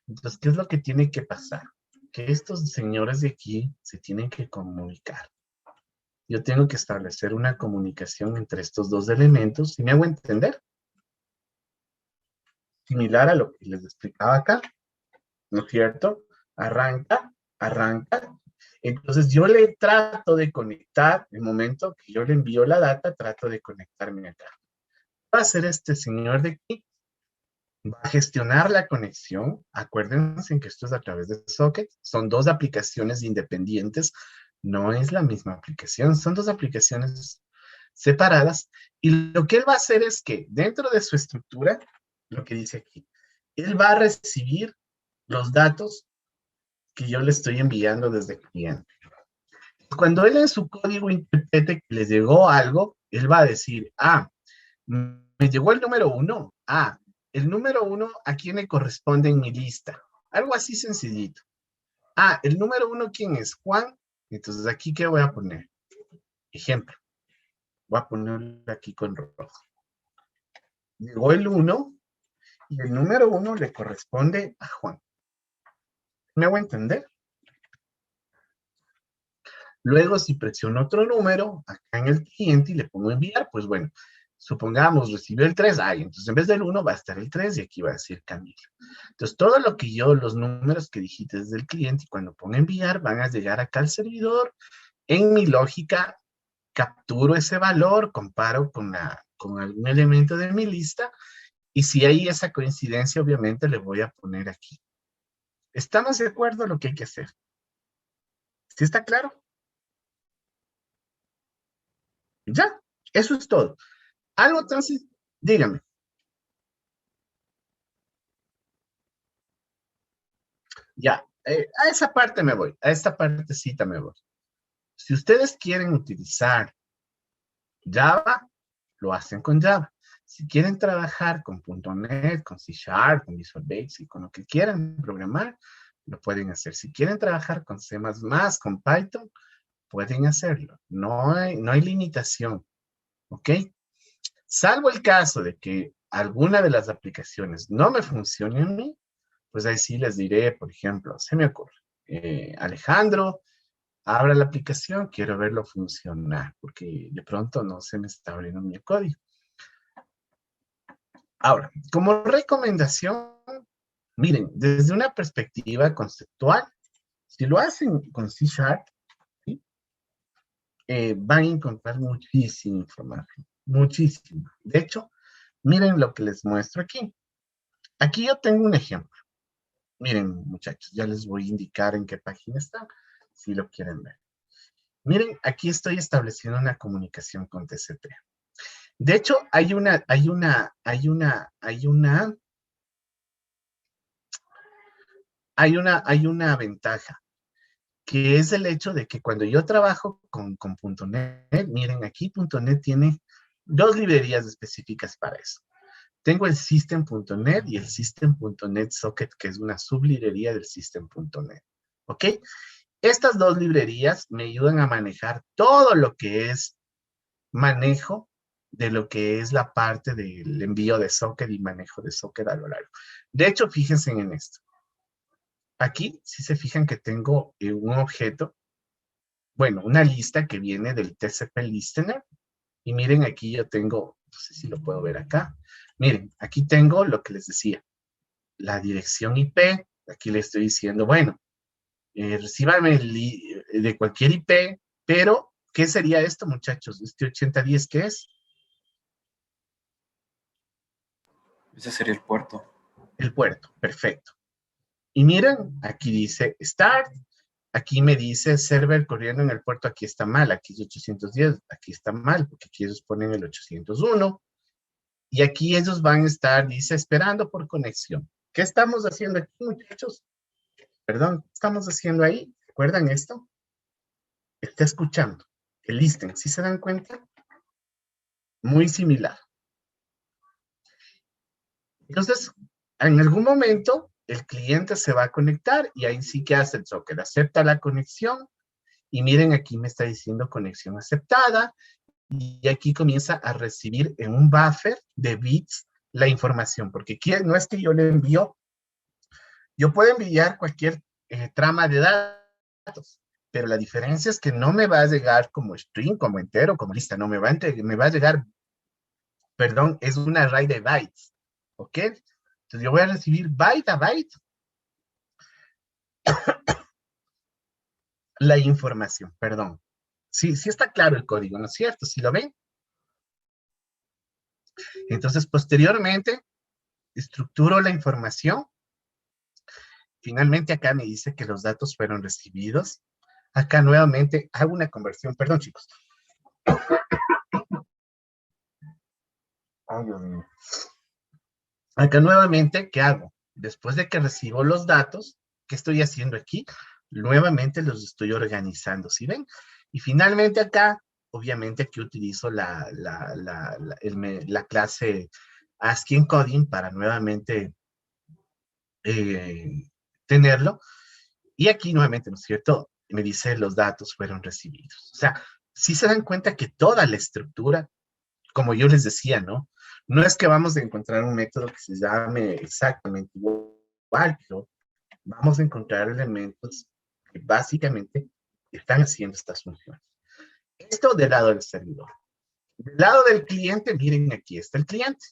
Entonces, ¿qué es lo que tiene que pasar? Que estos señores de aquí se tienen que comunicar. Yo tengo que establecer una comunicación entre estos dos elementos, ¿sí me hago entender? Similar a lo que les explicaba acá, ¿no es cierto? Arranca, arranca. Entonces yo le trato de conectar, el momento que yo le envío la data, trato de conectarme acá. Va a ser este señor de aquí, va a gestionar la conexión. Acuérdense que esto es a través de Socket. Son dos aplicaciones independientes. No es la misma aplicación. Son dos aplicaciones separadas. Y lo que él va a hacer es que dentro de su estructura, lo que dice aquí, él va a recibir los datos que yo le estoy enviando desde el cliente. Cuando él en su código interprete que le llegó algo, él va a decir, me llegó el número 1. El número 1, ¿a quién le corresponde en mi lista? Algo así sencillito. El número 1, ¿quién es? Juan. Entonces, ¿aquí qué voy a poner? Ejemplo. Voy a ponerlo aquí con rojo. Llegó el 1 y el número 1 le corresponde a Juan. ¿Me hago entender? Luego, si presiono otro número acá en el cliente y le pongo enviar, pues bueno, supongamos recibió el 3, entonces en vez del 1 va a estar el 3 y aquí va a decir Camilo. Entonces, todo lo que yo, los números que dijiste desde el cliente y cuando pongo enviar, van a llegar acá al servidor. En mi lógica, capturo ese valor, comparo con algún elemento de mi lista y si hay esa coincidencia, obviamente le voy a poner aquí. ¿Estamos de acuerdo en lo que hay que hacer? ¿Sí está claro? Ya, eso es todo. Algo entonces, dígame. Ya, a esa parte me voy, a esta partecita me voy. Si ustedes quieren utilizar Java, lo hacen con Java. Si quieren trabajar con .NET, con C Sharp, con Visual Basic, con lo que quieran programar, lo pueden hacer. Si quieren trabajar con C++, con Python, pueden hacerlo. No hay limitación, ¿ok? Salvo el caso de que alguna de las aplicaciones no me funcione a mí, pues ahí sí les diré, por ejemplo, se me ocurre, Alejandro, abra la aplicación, quiero verlo funcionar, porque de pronto no se me está abriendo mi código. Ahora, como recomendación, miren, desde una perspectiva conceptual, si lo hacen con C Sharp, ¿sí? Van a encontrar muchísima información, muchísima. De hecho, miren lo que les muestro aquí. Aquí yo tengo un ejemplo. Miren, muchachos, ya les voy a indicar en qué página está, si lo quieren ver. Miren, aquí estoy estableciendo una comunicación con TCP. De hecho, hay una ventaja, que es el hecho de que cuando yo trabajo con .NET, miren, aquí .NET tiene dos librerías específicas para eso. Tengo el System.NET y el System.NET Socket, que es una sublibrería del System.NET. ¿Ok? Estas dos librerías me ayudan a manejar todo lo que es manejo de lo que es la parte del envío de socket y manejo de socket a lo largo. De hecho, fíjense en esto. Aquí, si se fijan que tengo un objeto bueno, una lista que viene del TCP Listener. Y miren, aquí yo tengo, no sé si lo puedo ver acá. Miren, aquí tengo lo que les decía, la dirección IP. Aquí le estoy diciendo, bueno, recíbame de cualquier IP, pero ¿qué sería esto, muchachos? Este 8010, ¿qué es? Ese sería el puerto. El puerto, perfecto. Y miren, aquí dice Start, aquí me dice server corriendo en el puerto, aquí está mal, aquí es 810, aquí está mal, porque aquí ellos ponen el 801. Y aquí ellos van a estar, dice, esperando por conexión. ¿Qué estamos haciendo aquí, muchachos? Perdón, ¿qué estamos haciendo ahí? ¿Recuerdan esto? Está escuchando. El listening, ¿sí se dan cuenta? Muy similar. Entonces, en algún momento, el cliente se va a conectar y ahí sí que hace el socket, acepta la conexión y miren, aquí me está diciendo conexión aceptada y aquí comienza a recibir en un buffer de bits la información, porque aquí no es que yo le envío, yo puedo enviar cualquier trama de datos, pero la diferencia es que no me va a llegar como string, como entero, como lista, no, me va a llegar, perdón, es un array de bytes, ¿ok? Entonces yo voy a recibir byte a byte la información, perdón. Sí, sí está claro el código, ¿no es cierto? ¿Sí lo ven? Entonces, posteriormente, estructuro la información. Finalmente, acá me dice que los datos fueron recibidos. Acá nuevamente hago una conversión. Perdón, chicos. Ay, Dios mío. Acá nuevamente, ¿qué hago? Después de que recibo los datos, ¿qué estoy haciendo aquí? Nuevamente los estoy organizando, ¿sí ven? Y finalmente acá, obviamente aquí utilizo la clase ASCII Encoding para nuevamente eh, tenerlo. Y aquí nuevamente, ¿no es cierto? Me dice los datos fueron recibidos. O sea, si se dan cuenta que toda la estructura, como yo les decía, ¿no? No es que vamos a encontrar un método que se llame exactamente igual, pero vamos a encontrar elementos que básicamente están haciendo estas funciones. Esto del lado del servidor. Del lado del cliente, miren, aquí está el cliente.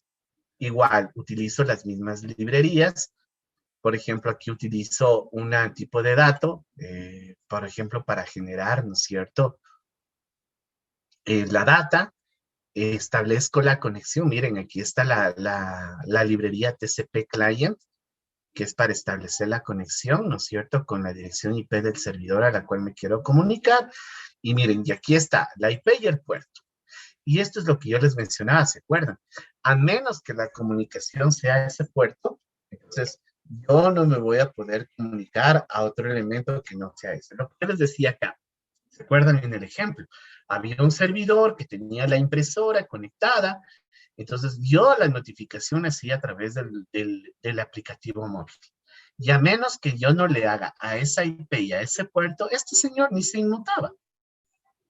Igual, utilizo las mismas librerías. Por ejemplo, aquí utilizo un tipo de dato, por ejemplo, para generar, ¿no es cierto? La data, establezco la conexión. Miren, aquí está la librería TCP Client, que es para establecer la conexión, ¿no es cierto? Con la dirección IP del servidor a la cual me quiero comunicar. Y miren, y aquí está la IP y el puerto. Y esto es lo que yo les mencionaba, ¿se acuerdan? A menos que la comunicación sea ese puerto, entonces yo no me voy a poder comunicar a otro elemento que no sea ese. Lo que yo les decía acá, ¿se acuerdan en el ejemplo? Había un servidor que tenía la impresora conectada, entonces yo la notificación hacía a través del aplicativo móvil. Y a menos que yo no le haga a esa IP y a ese puerto, este señor ni se inmutaba.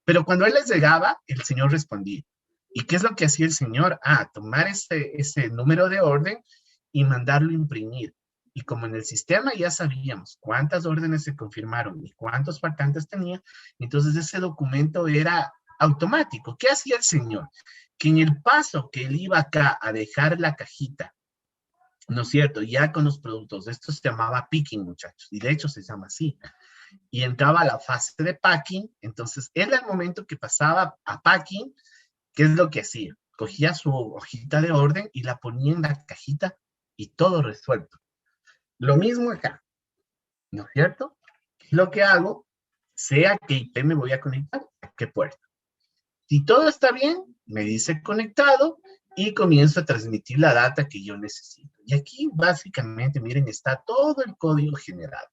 Pero cuando él les llegaba, el señor respondía. ¿Y qué es lo que hacía el señor? Ah, tomar ese número de orden y mandarlo a imprimir. Y como en el sistema ya sabíamos cuántas órdenes se confirmaron y cuántos faltantes tenía, entonces ese documento era automático. ¿Qué hacía el señor? Que en el paso que él iba acá a dejar la cajita, ¿no es cierto? Ya con los productos, esto se llamaba picking, muchachos, y de hecho se llama así, y entraba a la fase de packing, entonces era el momento que pasaba a packing. ¿Qué es lo que hacía? Cogía su hojita de orden y la ponía en la cajita y todo resuelto. Lo mismo acá, ¿no es cierto? ¿Qué es lo que hago? Sea que IP me voy a conectar, qué puerta. Si todo está bien, me dice conectado y comienzo a transmitir la data que yo necesito. Y aquí básicamente, miren, está todo el código generado.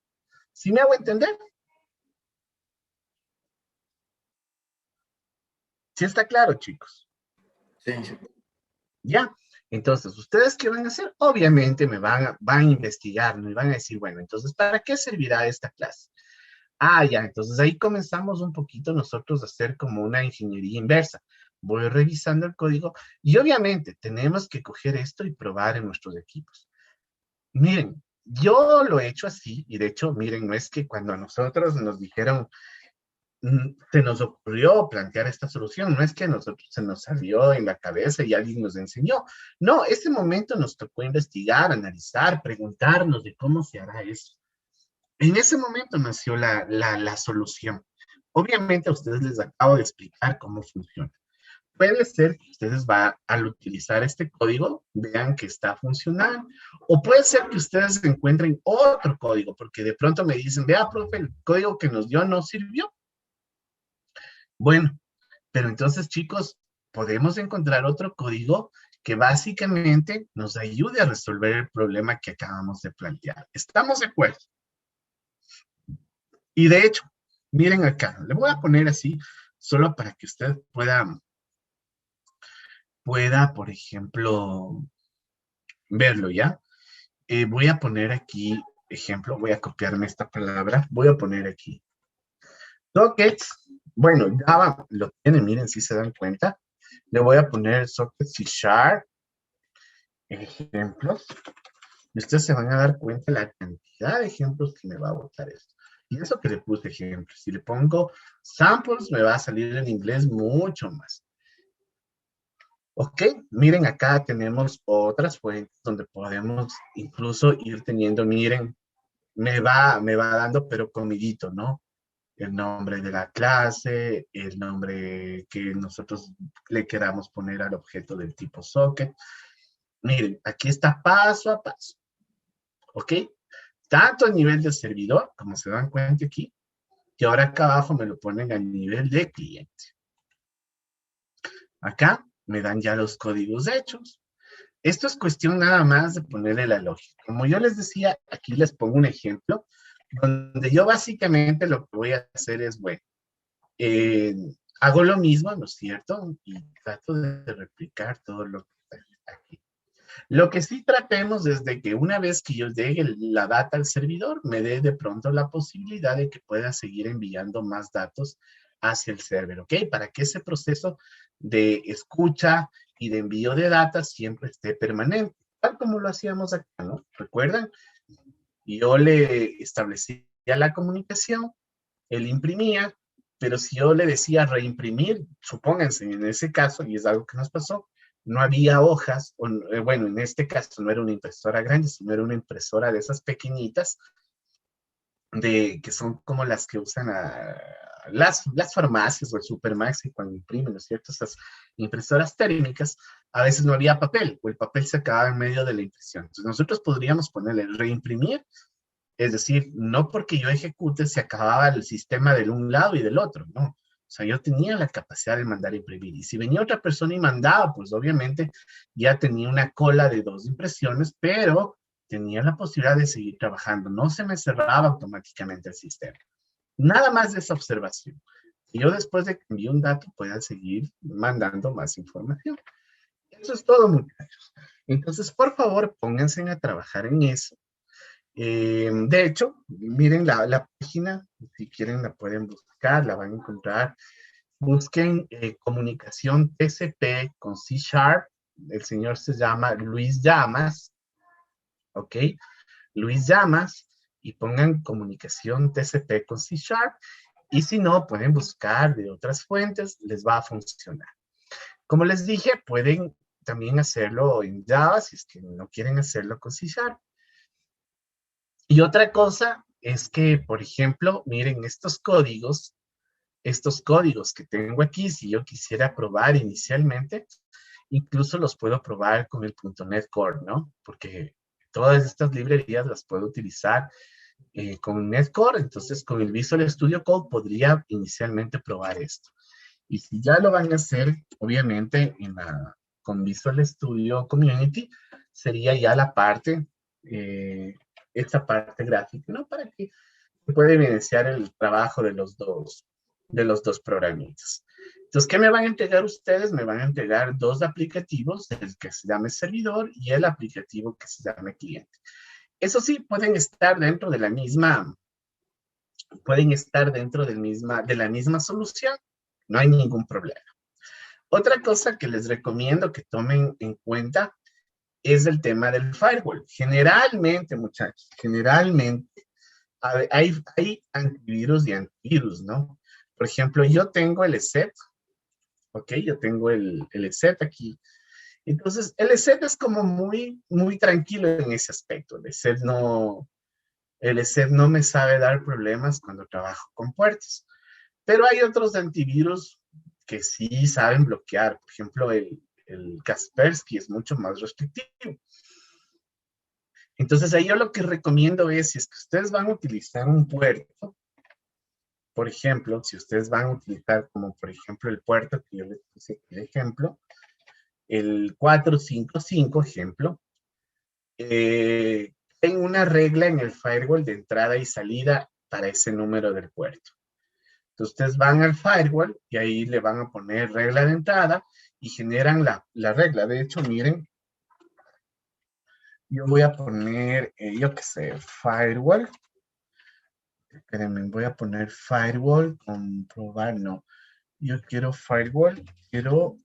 ¿Sí me hago entender? Sí está claro, chicos. Sí, sí. ¿Ya? Entonces, ¿ustedes qué van a hacer? Obviamente van a investigar, ¿no? Y van a decir, bueno, entonces, ¿para qué servirá esta clase? Ah, ya, entonces ahí comenzamos un poquito nosotros a hacer como una ingeniería inversa. Voy revisando el código y obviamente tenemos que coger esto y probar en nuestros equipos. Miren, yo lo he hecho así y de hecho, miren, no es que cuando a nosotros nos dijeron, se nos ocurrió plantear esta solución. No es que a nosotros se nos salió en la cabeza y alguien nos enseñó. No, ese momento nos tocó investigar, analizar, preguntarnos de cómo se hará eso. En ese momento nació la solución. Obviamente a ustedes les acabo de explicar cómo funciona. Puede ser que ustedes al utilizar este código vean que está funcionando, o puede ser que ustedes encuentren otro código, porque de pronto me dicen, vea, profe, el código que nos dio no sirvió. Bueno, pero entonces, chicos, podemos encontrar otro código que básicamente nos ayude a resolver el problema que acabamos de plantear. ¿Estamos de acuerdo? Y de hecho, miren acá, le voy a poner así, solo para que usted pueda, por ejemplo, verlo, ¿ya? Voy a poner aquí, ejemplo, voy a copiarme esta palabra, voy a poner aquí. Sockets, bueno, Java lo tiene, miren, si se dan cuenta. Le voy a poner sockets C#, ejemplos. Y ustedes se van a dar cuenta la cantidad de ejemplos que me va a botar esto. Y eso que le puse ejemplos. Si le pongo samples, me va a salir en inglés mucho más. Ok, miren, acá tenemos otras fuentes donde podemos incluso ir teniendo, miren, me va dando, pero comidito, ¿no? El nombre de la clase, el nombre que nosotros le queramos poner al objeto del tipo socket. Miren, aquí está paso a paso, ¿ok? Tanto a nivel de servidor, como se dan cuenta aquí, que ahora acá abajo me lo ponen a nivel de cliente. Acá me dan ya los códigos hechos. Esto es cuestión nada más de ponerle la lógica. Como yo les decía, aquí les pongo un ejemplo, donde yo básicamente lo que voy a hacer es, bueno, hago lo mismo, ¿no es cierto? Y trato de replicar todo lo que está aquí. Lo que sí tratemos es de que una vez que yo llegue la data al servidor, me dé de pronto la posibilidad de que pueda seguir enviando más datos hacia el server, ¿ok? Para que ese proceso de escucha y de envío de datos siempre esté permanente, tal como lo hacíamos acá, ¿no? ¿Recuerdan? Yo le establecía la comunicación, él imprimía, pero si yo le decía reimprimir, supónganse en ese caso, y es algo que nos pasó, no había hojas, bueno, en este caso no era una impresora grande, sino era una impresora de esas pequeñitas, que son como las que usan las farmacias o el Supermax y cuando imprimen, ¿no es cierto? Esas impresoras térmicas, a veces no había papel, o el papel se acababa en medio de la impresión. Entonces nosotros podríamos ponerle reimprimir, es decir, no porque yo ejecute se acababa el sistema del un lado y del otro, no. O sea, yo tenía la capacidad de mandar a imprimir. Y si venía otra persona y mandaba, pues obviamente ya tenía una cola de 2 impresiones, pero tenía la posibilidad de seguir trabajando. No se me cerraba automáticamente el sistema. Nada más de esa observación. Y yo después de que envíe un dato pueda seguir mandando más información. Eso es todo, muchachos. Entonces, por favor, pónganse a trabajar en eso. De hecho, miren la página, si quieren la pueden buscar, la van a encontrar. Busquen comunicación TCP con C#. El señor se llama Luis Llamas, ¿ok? Luis Llamas, y pongan comunicación TCP con C#. Y si no, pueden buscar de otras fuentes, les va a funcionar. Como les dije, pueden también hacerlo en Java, si es que no quieren hacerlo con C#. Y otra cosa es que, por ejemplo, miren estos códigos que tengo aquí, si yo quisiera probar inicialmente, incluso los puedo probar con el .NET Core, ¿no? Porque todas estas librerías las puedo utilizar con .NET Core, entonces con el Visual Studio Code podría inicialmente probar esto. Y si ya lo van a hacer, obviamente, con Visual Studio Community, sería ya la parte, esta parte gráfica, ¿no? Para que se pueda evidenciar el trabajo de los dos programitas. Entonces, ¿qué me van a entregar ustedes? Me van a entregar 2 aplicativos, el que se llame servidor y el aplicativo que se llame cliente. Eso sí, pueden estar dentro de la misma solución, no hay ningún problema. Otra cosa que les recomiendo que tomen en cuenta es el tema del firewall. Generalmente, muchachos, hay antivirus y antivirus, ¿no? Por ejemplo, yo tengo el ESET, ¿ok? Yo tengo el ESET aquí. Entonces, el ESET es como muy tranquilo en ese aspecto. El ESET no me sabe dar problemas cuando trabajo con puertos. Pero hay otros antivirus que sí saben bloquear. Por ejemplo, el Kaspersky es mucho más restrictivo. Entonces, ahí yo lo que recomiendo es, si es que ustedes van a utilizar un puerto, por ejemplo, si ustedes van a utilizar como, por ejemplo, el puerto que yo les puse aquí de ejemplo, el 455, ejemplo, en una regla en el firewall de entrada y salida para ese número del puerto. Entonces, ustedes van al firewall y ahí le van a poner regla de entrada y generan la regla. De hecho, miren, yo voy a poner, yo qué sé, firewall. Espérenme, voy a poner firewall, comprobar, no. Yo quiero firewall, quiero,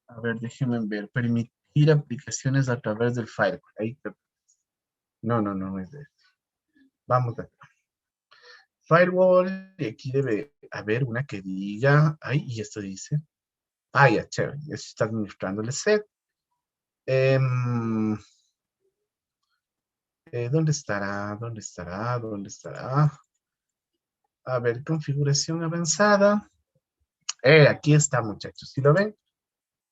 a ver, déjenme ver, permitir aplicaciones a través del firewall. Ahí, no es de esto. Vamos a firewall, y aquí debe haber una que diga, ay, y esto dice, ya, chévere, eso está administrando el set. ¿Dónde estará? ¿Dónde estará? ¿Dónde estará? A ver, configuración avanzada. Aquí está, muchachos. ¿Sí lo ven?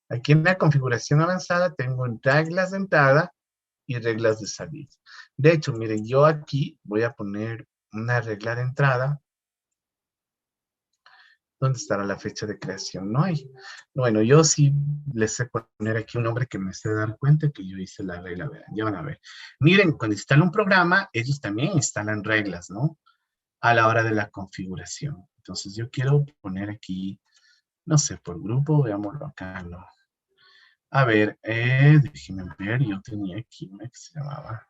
Aquí en la configuración avanzada tengo reglas de entrada y reglas de salida. De hecho, miren, yo aquí voy a poner una regla de entrada. ¿Dónde estará la fecha de creación? No hay. Bueno, yo sí les sé poner aquí un nombre que me esté dar cuenta que yo hice la regla. Verán, ya van a ver. Miren, cuando instalan un programa, ellos también instalan reglas, ¿no? A la hora de la configuración. Entonces yo quiero poner aquí, no sé, por grupo, veámoslo acá, ¿no? A ver, déjenme ver, yo tenía aquí una que se llamaba.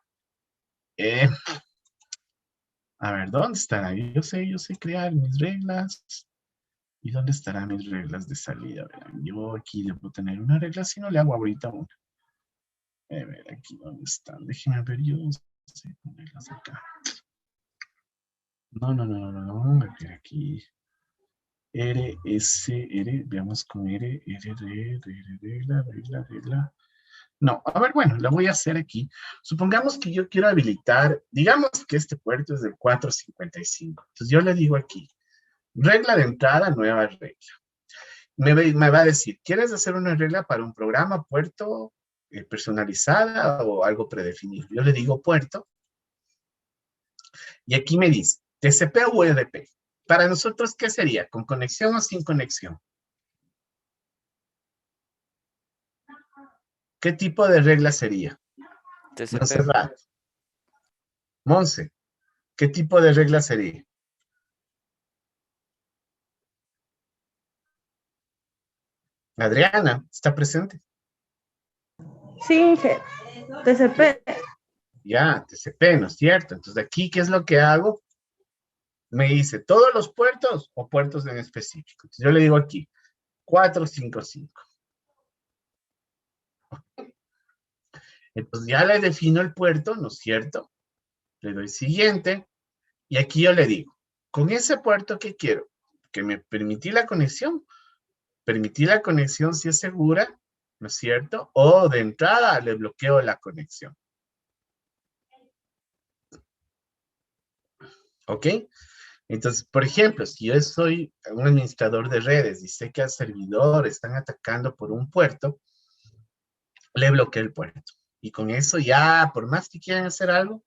A ver, ¿dónde estará? Yo sé crear mis reglas. ¿Y dónde estarán mis reglas de salida? Verán, yo aquí debo tener una regla, si no le hago ahorita una. A ver, aquí dónde están. Déjenme ver, yo sé ponerlas acá. No. A ver, aquí. Veamos con regla. No, a ver, bueno, la voy a hacer aquí. Supongamos que yo quiero habilitar, digamos que este puerto es del 455. Entonces yo le digo aquí, regla de entrada, nueva regla. Me va a decir, ¿quieres hacer una regla para un programa, puerto, personalizada o algo predefinido? Yo le digo puerto. Y aquí me dice, TCP o UDP. Para nosotros, ¿qué sería? ¿Con conexión o sin conexión? ¿Qué tipo de regla sería? TCP. Montserrat. Monse, ¿qué tipo de regla sería? Adriana, ¿está presente? Sí, TCP. Ya, TCP, ¿no es cierto? Entonces, aquí, ¿qué es lo que hago? Me dice, ¿todos los puertos o puertos en específico? Entonces, yo le digo aquí, 455. Entonces, ya le defino el puerto, ¿no es cierto? Le doy siguiente, y aquí yo le digo, con ese puerto, ¿qué quiero? Que me permití la conexión. Permití la conexión si es segura, ¿no es cierto? O de entrada le bloqueo la conexión. ¿Ok? Entonces, por ejemplo, si yo soy un administrador de redes y sé que al servidor están atacando por un puerto, le bloqueo el puerto. Y con eso ya, por más que quieran hacer algo,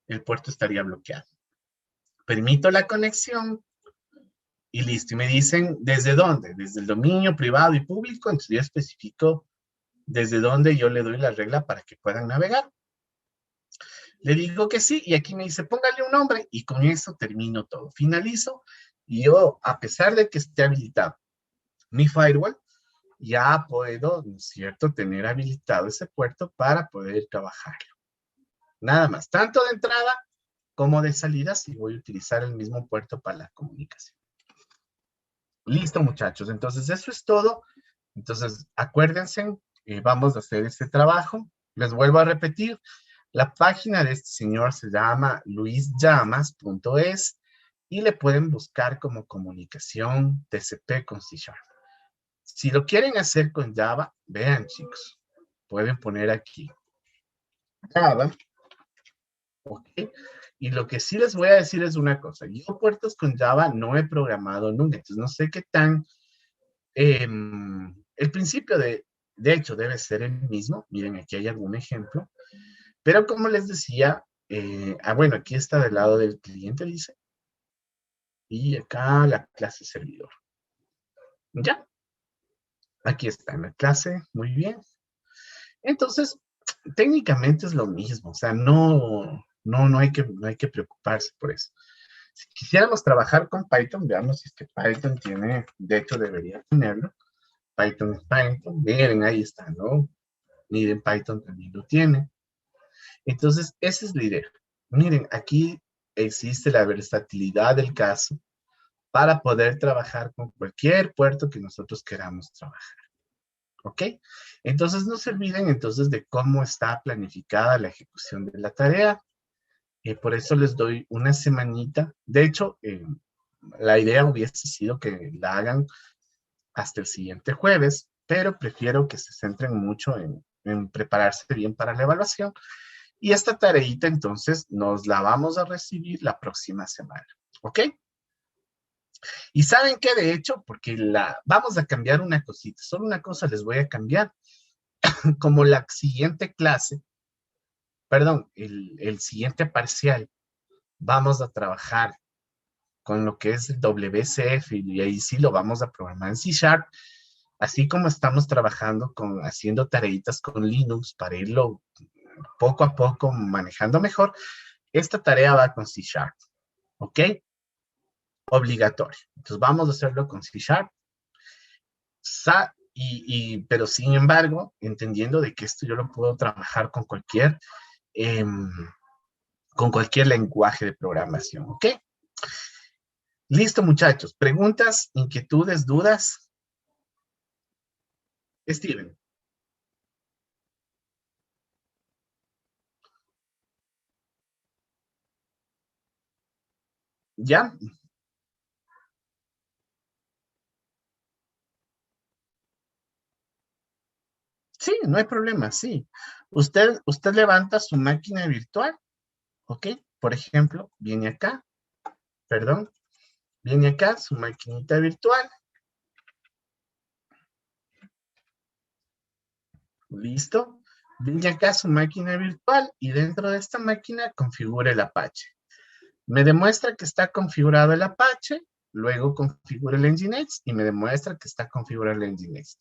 el puerto estaría bloqueado. Permito la conexión y listo. Y me dicen, ¿desde dónde? Desde el dominio privado y público. Entonces yo especifico desde dónde yo le doy la regla para que puedan navegar. Le digo que sí, y aquí me dice, póngale un nombre, y con eso termino todo. Finalizo, y yo, a pesar de que esté habilitado mi firewall, ya puedo, ¿no es cierto?, tener habilitado ese puerto para poder trabajarlo. Nada más, tanto de entrada como de salida, si voy a utilizar el mismo puerto para la comunicación. Listo, muchachos, entonces eso es todo. Entonces, acuérdense, vamos a hacer este trabajo. Les vuelvo a repetir, la página de este señor se llama luisllamas.es y le pueden buscar como comunicación TCP con C#. Si lo quieren hacer con Java, vean chicos, pueden poner aquí Java, ¿ok? Y lo que sí les voy a decir es una cosa, yo puertos con Java no he programado nunca, entonces no sé qué tan, el principio de hecho debe ser el mismo, miren aquí hay algún ejemplo, pero como les decía, bueno, aquí está del lado del cliente, dice, y acá la clase servidor. Ya, aquí está en la clase, muy bien. Entonces, técnicamente es lo mismo, o sea, no hay que preocuparse por eso. Si quisiéramos trabajar con Python, veamos si es que Python tiene, de hecho debería tenerlo. Python es Python, miren, ahí está, ¿no? Miren, Python también lo tiene. Entonces, esa es la idea. Miren, aquí existe la versatilidad del caso para poder trabajar con cualquier puerto que nosotros queramos trabajar. ¿Ok? Entonces, no se olviden entonces de cómo está planificada la ejecución de la tarea. Por eso les doy una semanita. De hecho, la idea hubiese sido que la hagan hasta el siguiente jueves, pero prefiero que se centren mucho en prepararse bien para la evaluación. Y esta tareita entonces nos la vamos a recibir la próxima semana. ¿Ok? Y saben qué, de hecho, porque vamos a cambiar una cosita, solo una cosa les voy a cambiar. Como la siguiente clase, perdón, el siguiente parcial, vamos a trabajar con lo que es el WCF y ahí sí lo vamos a programar en C#, así como estamos trabajando haciendo tareitas con Linux para irlo poco a poco manejando mejor, esta tarea va con C#, ¿ok? Obligatorio. Entonces vamos a hacerlo con C#, pero sin embargo, entendiendo de que esto yo lo puedo trabajar con cualquier lenguaje de programación, ¿ok? Listo, muchachos. ¿Preguntas, inquietudes, dudas? Steven. ¿Ya? Sí, no hay problema, sí. Usted levanta su máquina virtual, ¿ok? Por ejemplo, viene acá, perdón, viene acá su maquinita virtual. Listo. Viene acá su máquina virtual y dentro de esta máquina configure el Apache. Me demuestra que está configurado el Apache, luego configura el Nginx y me demuestra que está configurado el Nginx.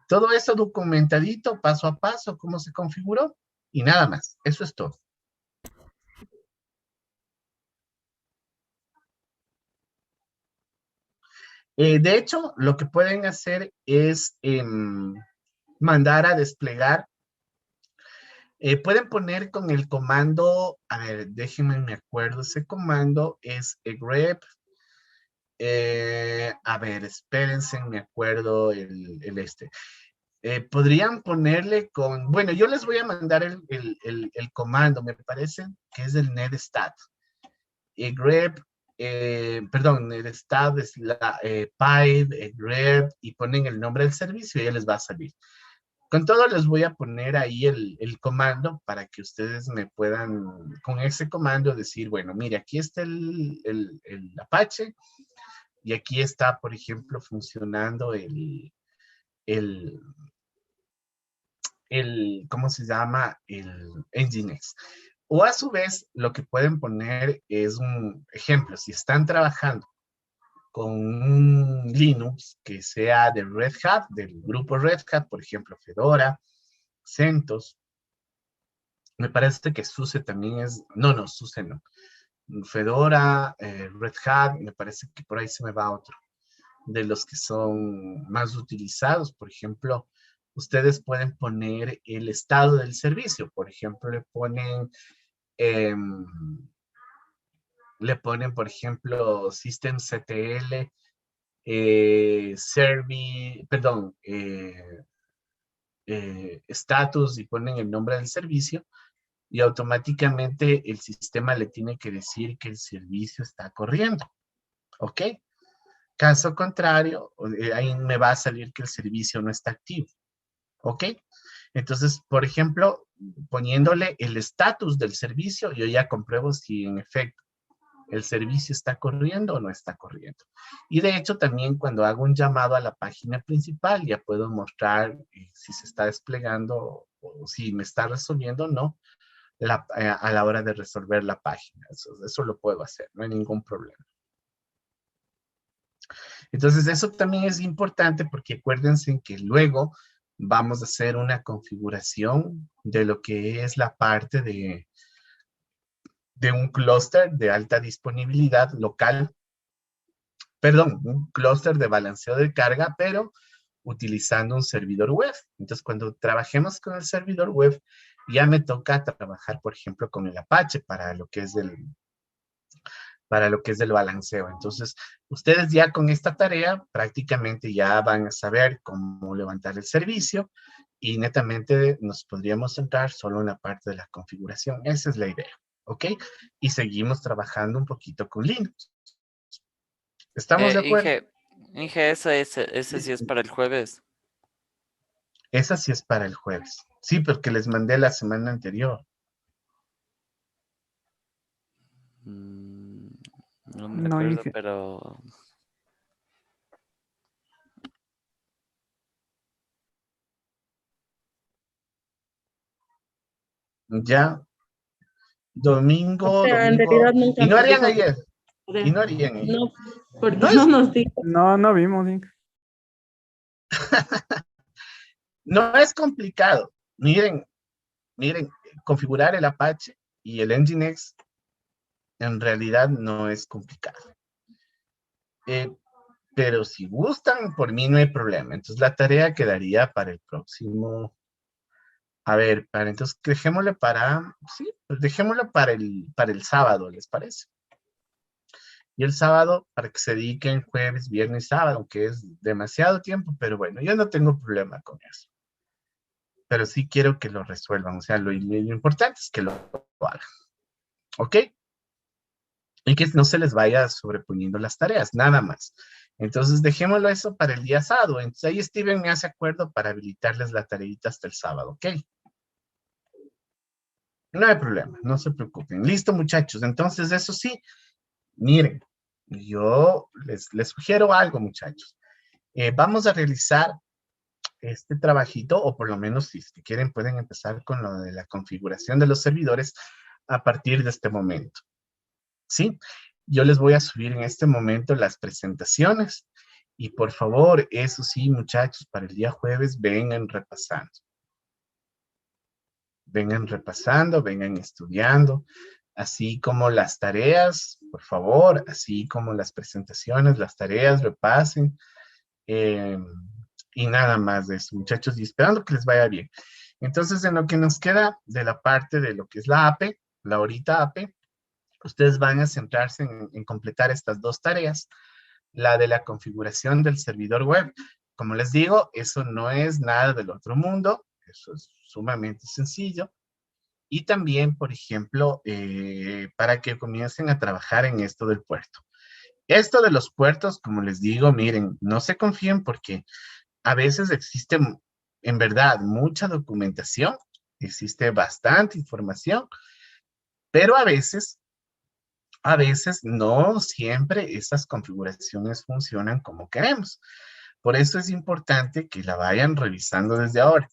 Todo eso documentadito, paso a paso, cómo se configuró y nada más. Eso es todo. De hecho, lo que pueden hacer es mandar a desplegar. Pueden poner con el comando, a ver, déjenme me acuerdo, ese comando es grep. A ver, espérense, me acuerdo este. Podrían ponerle con, bueno, yo les voy a mandar el comando, me parece que es el netstat. Grep, perdón, netstat es la pipe, grep, y ponen el nombre del servicio y ya les va a salir. Con todo les voy a poner ahí el comando para que ustedes me puedan, con ese comando, decir, bueno, mire, aquí está el Apache y aquí está, por ejemplo, funcionando el ¿cómo se llama? El Nginx. O a su vez, lo que pueden poner es un ejemplo. Si están trabajando con un Linux que sea de Red Hat, del grupo Red Hat, por ejemplo, Fedora, CentOS, me parece que SUSE también es, no, SUSE no. Fedora, Red Hat, me parece que por ahí se me va otro. De los que son más utilizados, por ejemplo, ustedes pueden poner el estado del servicio. Por ejemplo, por ejemplo, systemctl, perdón, status y ponen el nombre del servicio y automáticamente el sistema le tiene que decir que el servicio está corriendo. ¿Ok? Caso contrario, ahí me va a salir que el servicio no está activo. ¿Ok? Entonces, por ejemplo, poniéndole el estatus del servicio, yo ya compruebo si en efecto el servicio está corriendo o no está corriendo. Y de hecho, también cuando hago un llamado a la página principal, ya puedo mostrar si se está desplegando o si me está resolviendo o no a la hora de resolver la página. Eso lo puedo hacer, no hay ningún problema. Entonces, eso también es importante porque acuérdense que luego vamos a hacer una configuración de lo que es la parte de un clúster de alta disponibilidad local, perdón, un clúster de balanceo de carga, pero utilizando un servidor web. Entonces, cuando trabajemos con el servidor web, ya me toca trabajar, por ejemplo, con el Apache para lo que es del balanceo. Entonces, ustedes ya con esta tarea prácticamente ya van a saber cómo levantar el servicio y netamente nos podríamos centrar solo en la parte de la configuración. Esa es la idea, ¿ok? Y seguimos trabajando un poquito con Linux. ¿Estamos de acuerdo? Inge, ese sí es para el jueves. Esa sí es para el jueves. Sí, porque les mandé la semana anterior. No me No, recuerdo, Inge. pero... Ya, domingo, Pero en realidad domingo. nunca Y no nos harían dijo ayer. que Y no harían ayer. no, porque No no es, nos dijo. No, no vimos, Inge. no es complicado. Miren, configurar el Apache y el Nginx en realidad no es complicado. Eh, pero si gustan, por mí no hay problema. Entonces la tarea quedaría para el próximo. A ver, entonces dejémoslo para, sí, pues dejémoslo para el sábado, ¿les parece? Y el sábado para que se dediquen jueves, viernes, sábado, que es demasiado tiempo, pero bueno, yo no tengo problema con eso. Pero sí quiero que lo resuelvan, o sea, lo importante es que lo hagan, ¿ok? Y que no se les vaya sobreponiendo las tareas, nada más. Entonces, dejémoslo eso para el día sábado. Entonces, ahí Steven me hace acuerdo para habilitarles la tareita hasta el sábado, ¿ok? No hay problema, no se preocupen. Listo, muchachos. Entonces, eso sí, miren, yo les sugiero algo, muchachos. Vamos a realizar este trabajito, o por lo menos si quieren pueden empezar con lo de la configuración de los servidores a partir de este momento. ¿Sí? Yo les voy a subir en este momento las presentaciones y por favor, eso sí, muchachos, para el día jueves vengan repasando. Vengan repasando, vengan estudiando, así como las tareas, por favor, así como las presentaciones, las tareas, repasen. Eh, y nada más de eso, muchachos, y esperando que les vaya bien. Entonces, en lo que nos queda de la parte de lo que es la AP, la horita AP, ustedes van a centrarse en completar estas dos tareas, la de la configuración del servidor web. Como les digo, eso no es nada del otro mundo, eso es sumamente sencillo. Y también, por ejemplo, para que comiencen a trabajar en esto del puerto. Esto de los puertos, como les digo, miren, no se confíen porque a veces existe, en verdad, mucha documentación, existe bastante información, pero a veces no siempre esas configuraciones funcionan como queremos. Por eso es importante que la vayan revisando desde ahora,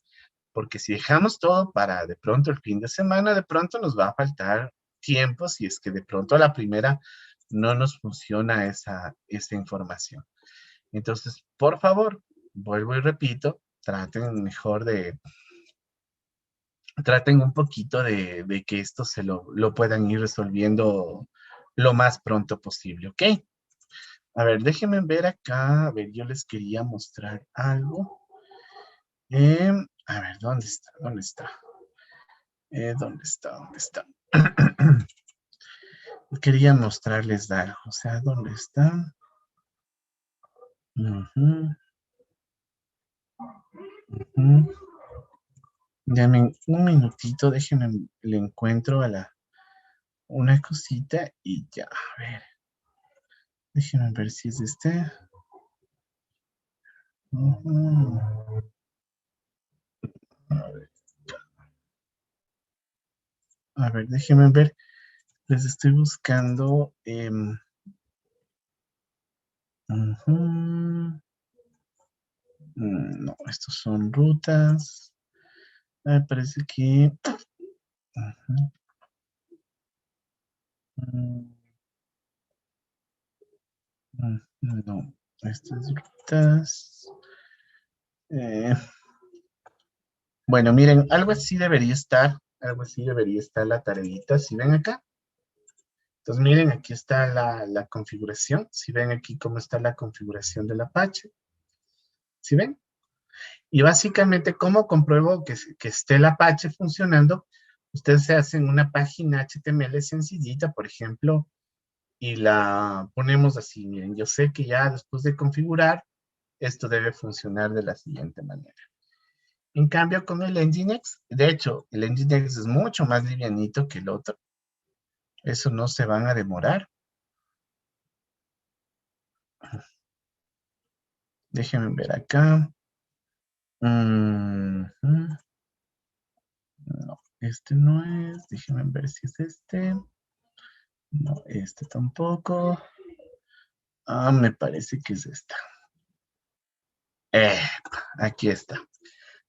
porque si dejamos todo para de pronto el fin de semana, de pronto nos va a faltar tiempo si es que de pronto a la primera no nos funciona esa información. Entonces, por favor, vuelvo y repito, traten un poquito de que esto se lo puedan ir resolviendo lo más pronto posible, ¿ok? A ver, déjenme ver acá, a ver, yo les quería mostrar algo. A ver, ¿dónde está? ¿Dónde está? ¿Dónde está? ¿Dónde está? Quería mostrarles algo, o sea, ¿dónde está? Ujú, ujú. Dame un minutito, déjenme, le encuentro a una cosita y ya, a ver. Déjenme ver si es este. Ujú. A ver, déjenme ver. Les estoy buscando. Ujú. No, estos son rutas. Me parece que. Ujú. Mm, No, estas rutas. Eh, bueno, miren, algo así debería estar la tareita. Si ven acá, entonces miren, aquí está la configuración. Si ven aquí cómo está la configuración del Apache. ¿Sí ven? Y básicamente, ¿cómo compruebo que esté el Apache funcionando? Ustedes se hacen una página HTML sencillita, por ejemplo, y la ponemos así. Miren, yo sé que ya después de configurar, esto debe funcionar de la siguiente manera. En cambio, con el Nginx, de hecho, el Nginx es mucho más livianito que el otro. Eso no se van a demorar. Déjenme ver acá. No, este no es. Déjenme ver si es este. No, este tampoco. Me parece que es esta. Aquí está.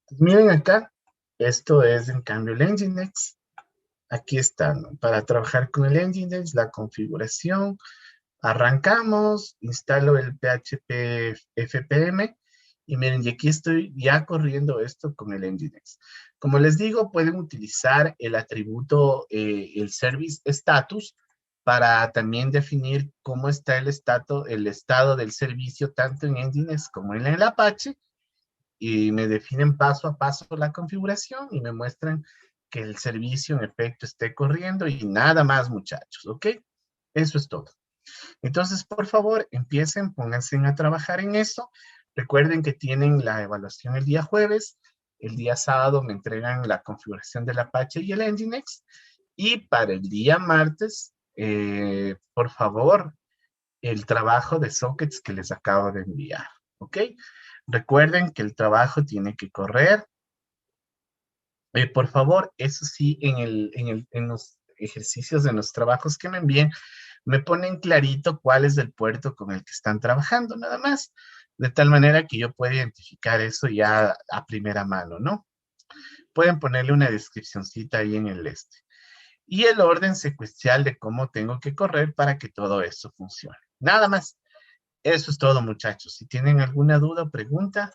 Pues miren acá. Esto es, en cambio, el Nginx. Aquí está, ¿no? Para trabajar con el Nginx, la configuración. Arrancamos, instalo el PHP FPM y miren, y aquí estoy ya corriendo esto con el Nginx. Como les digo, pueden utilizar el atributo, el service status, para también definir cómo está el estado del servicio tanto en Nginx como en el Apache, y me definen paso a paso la configuración y me muestran que el servicio en efecto esté corriendo y nada más, muchachos, ¿ok? Eso es todo. Entonces, por favor, empiecen, pónganse a trabajar en eso. Recuerden que tienen la evaluación el día jueves. El día sábado me entregan la configuración del Apache y el Nginx. Y para el día martes, por favor, el trabajo de sockets que les acabo de enviar. ¿Ok? Recuerden que el trabajo tiene que correr. Por favor, eso sí, en los ejercicios de los trabajos que me envíen, me ponen clarito cuál es el puerto con el que están trabajando, nada más, de tal manera que yo pueda identificar eso ya a primera mano, ¿no? Pueden ponerle una descripcióncita ahí en el este. Y el orden secuencial de cómo tengo que correr para que todo eso funcione. Nada más. Eso es todo, muchachos. Si tienen alguna duda o pregunta,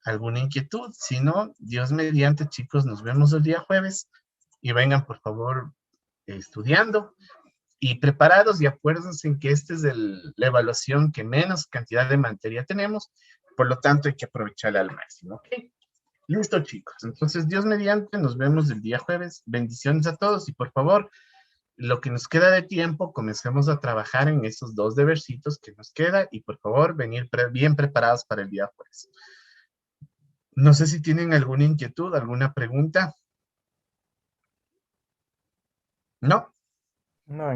alguna inquietud, si no, Dios mediante, chicos, nos vemos el día jueves y vengan, por favor, estudiando y preparados, y acuérdense en que esta es la evaluación que menos cantidad de materia tenemos, por lo tanto hay que aprovecharla al máximo, ¿ok? Listo, chicos. Entonces, Dios mediante, nos vemos el día jueves. Bendiciones a todos y por favor, lo que nos queda de tiempo, comencemos a trabajar en esos 2 debercitos que nos queda y por favor, venir bien preparados para el día jueves. No sé si tienen alguna inquietud, alguna pregunta. ¿No? No,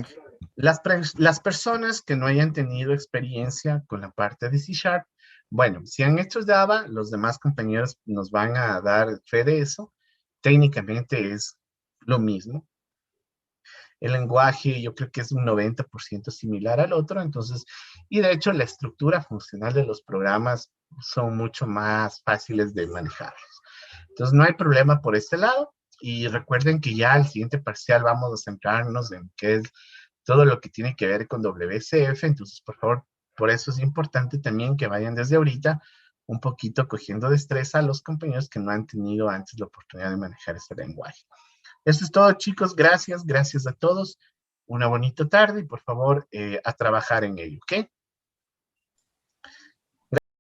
Las personas que no hayan tenido experiencia con la parte de C Sharp, bueno, si han hecho Java, los demás compañeros nos van a dar fe de eso. Técnicamente es lo mismo. El lenguaje yo creo que es un 90% similar al otro, entonces, y de hecho la estructura funcional de los programas son mucho más fáciles de manejarlos. Entonces no hay problema por este lado, y recuerden que ya al siguiente parcial vamos a centrarnos en qué es todo lo que tiene que ver con WCF, entonces por favor, por eso es importante también que vayan desde ahorita un poquito cogiendo destreza a los compañeros que no han tenido antes la oportunidad de manejar este lenguaje. Eso es todo, chicos. Gracias a todos. Una bonita tarde y por favor a trabajar en ello, ¿ok?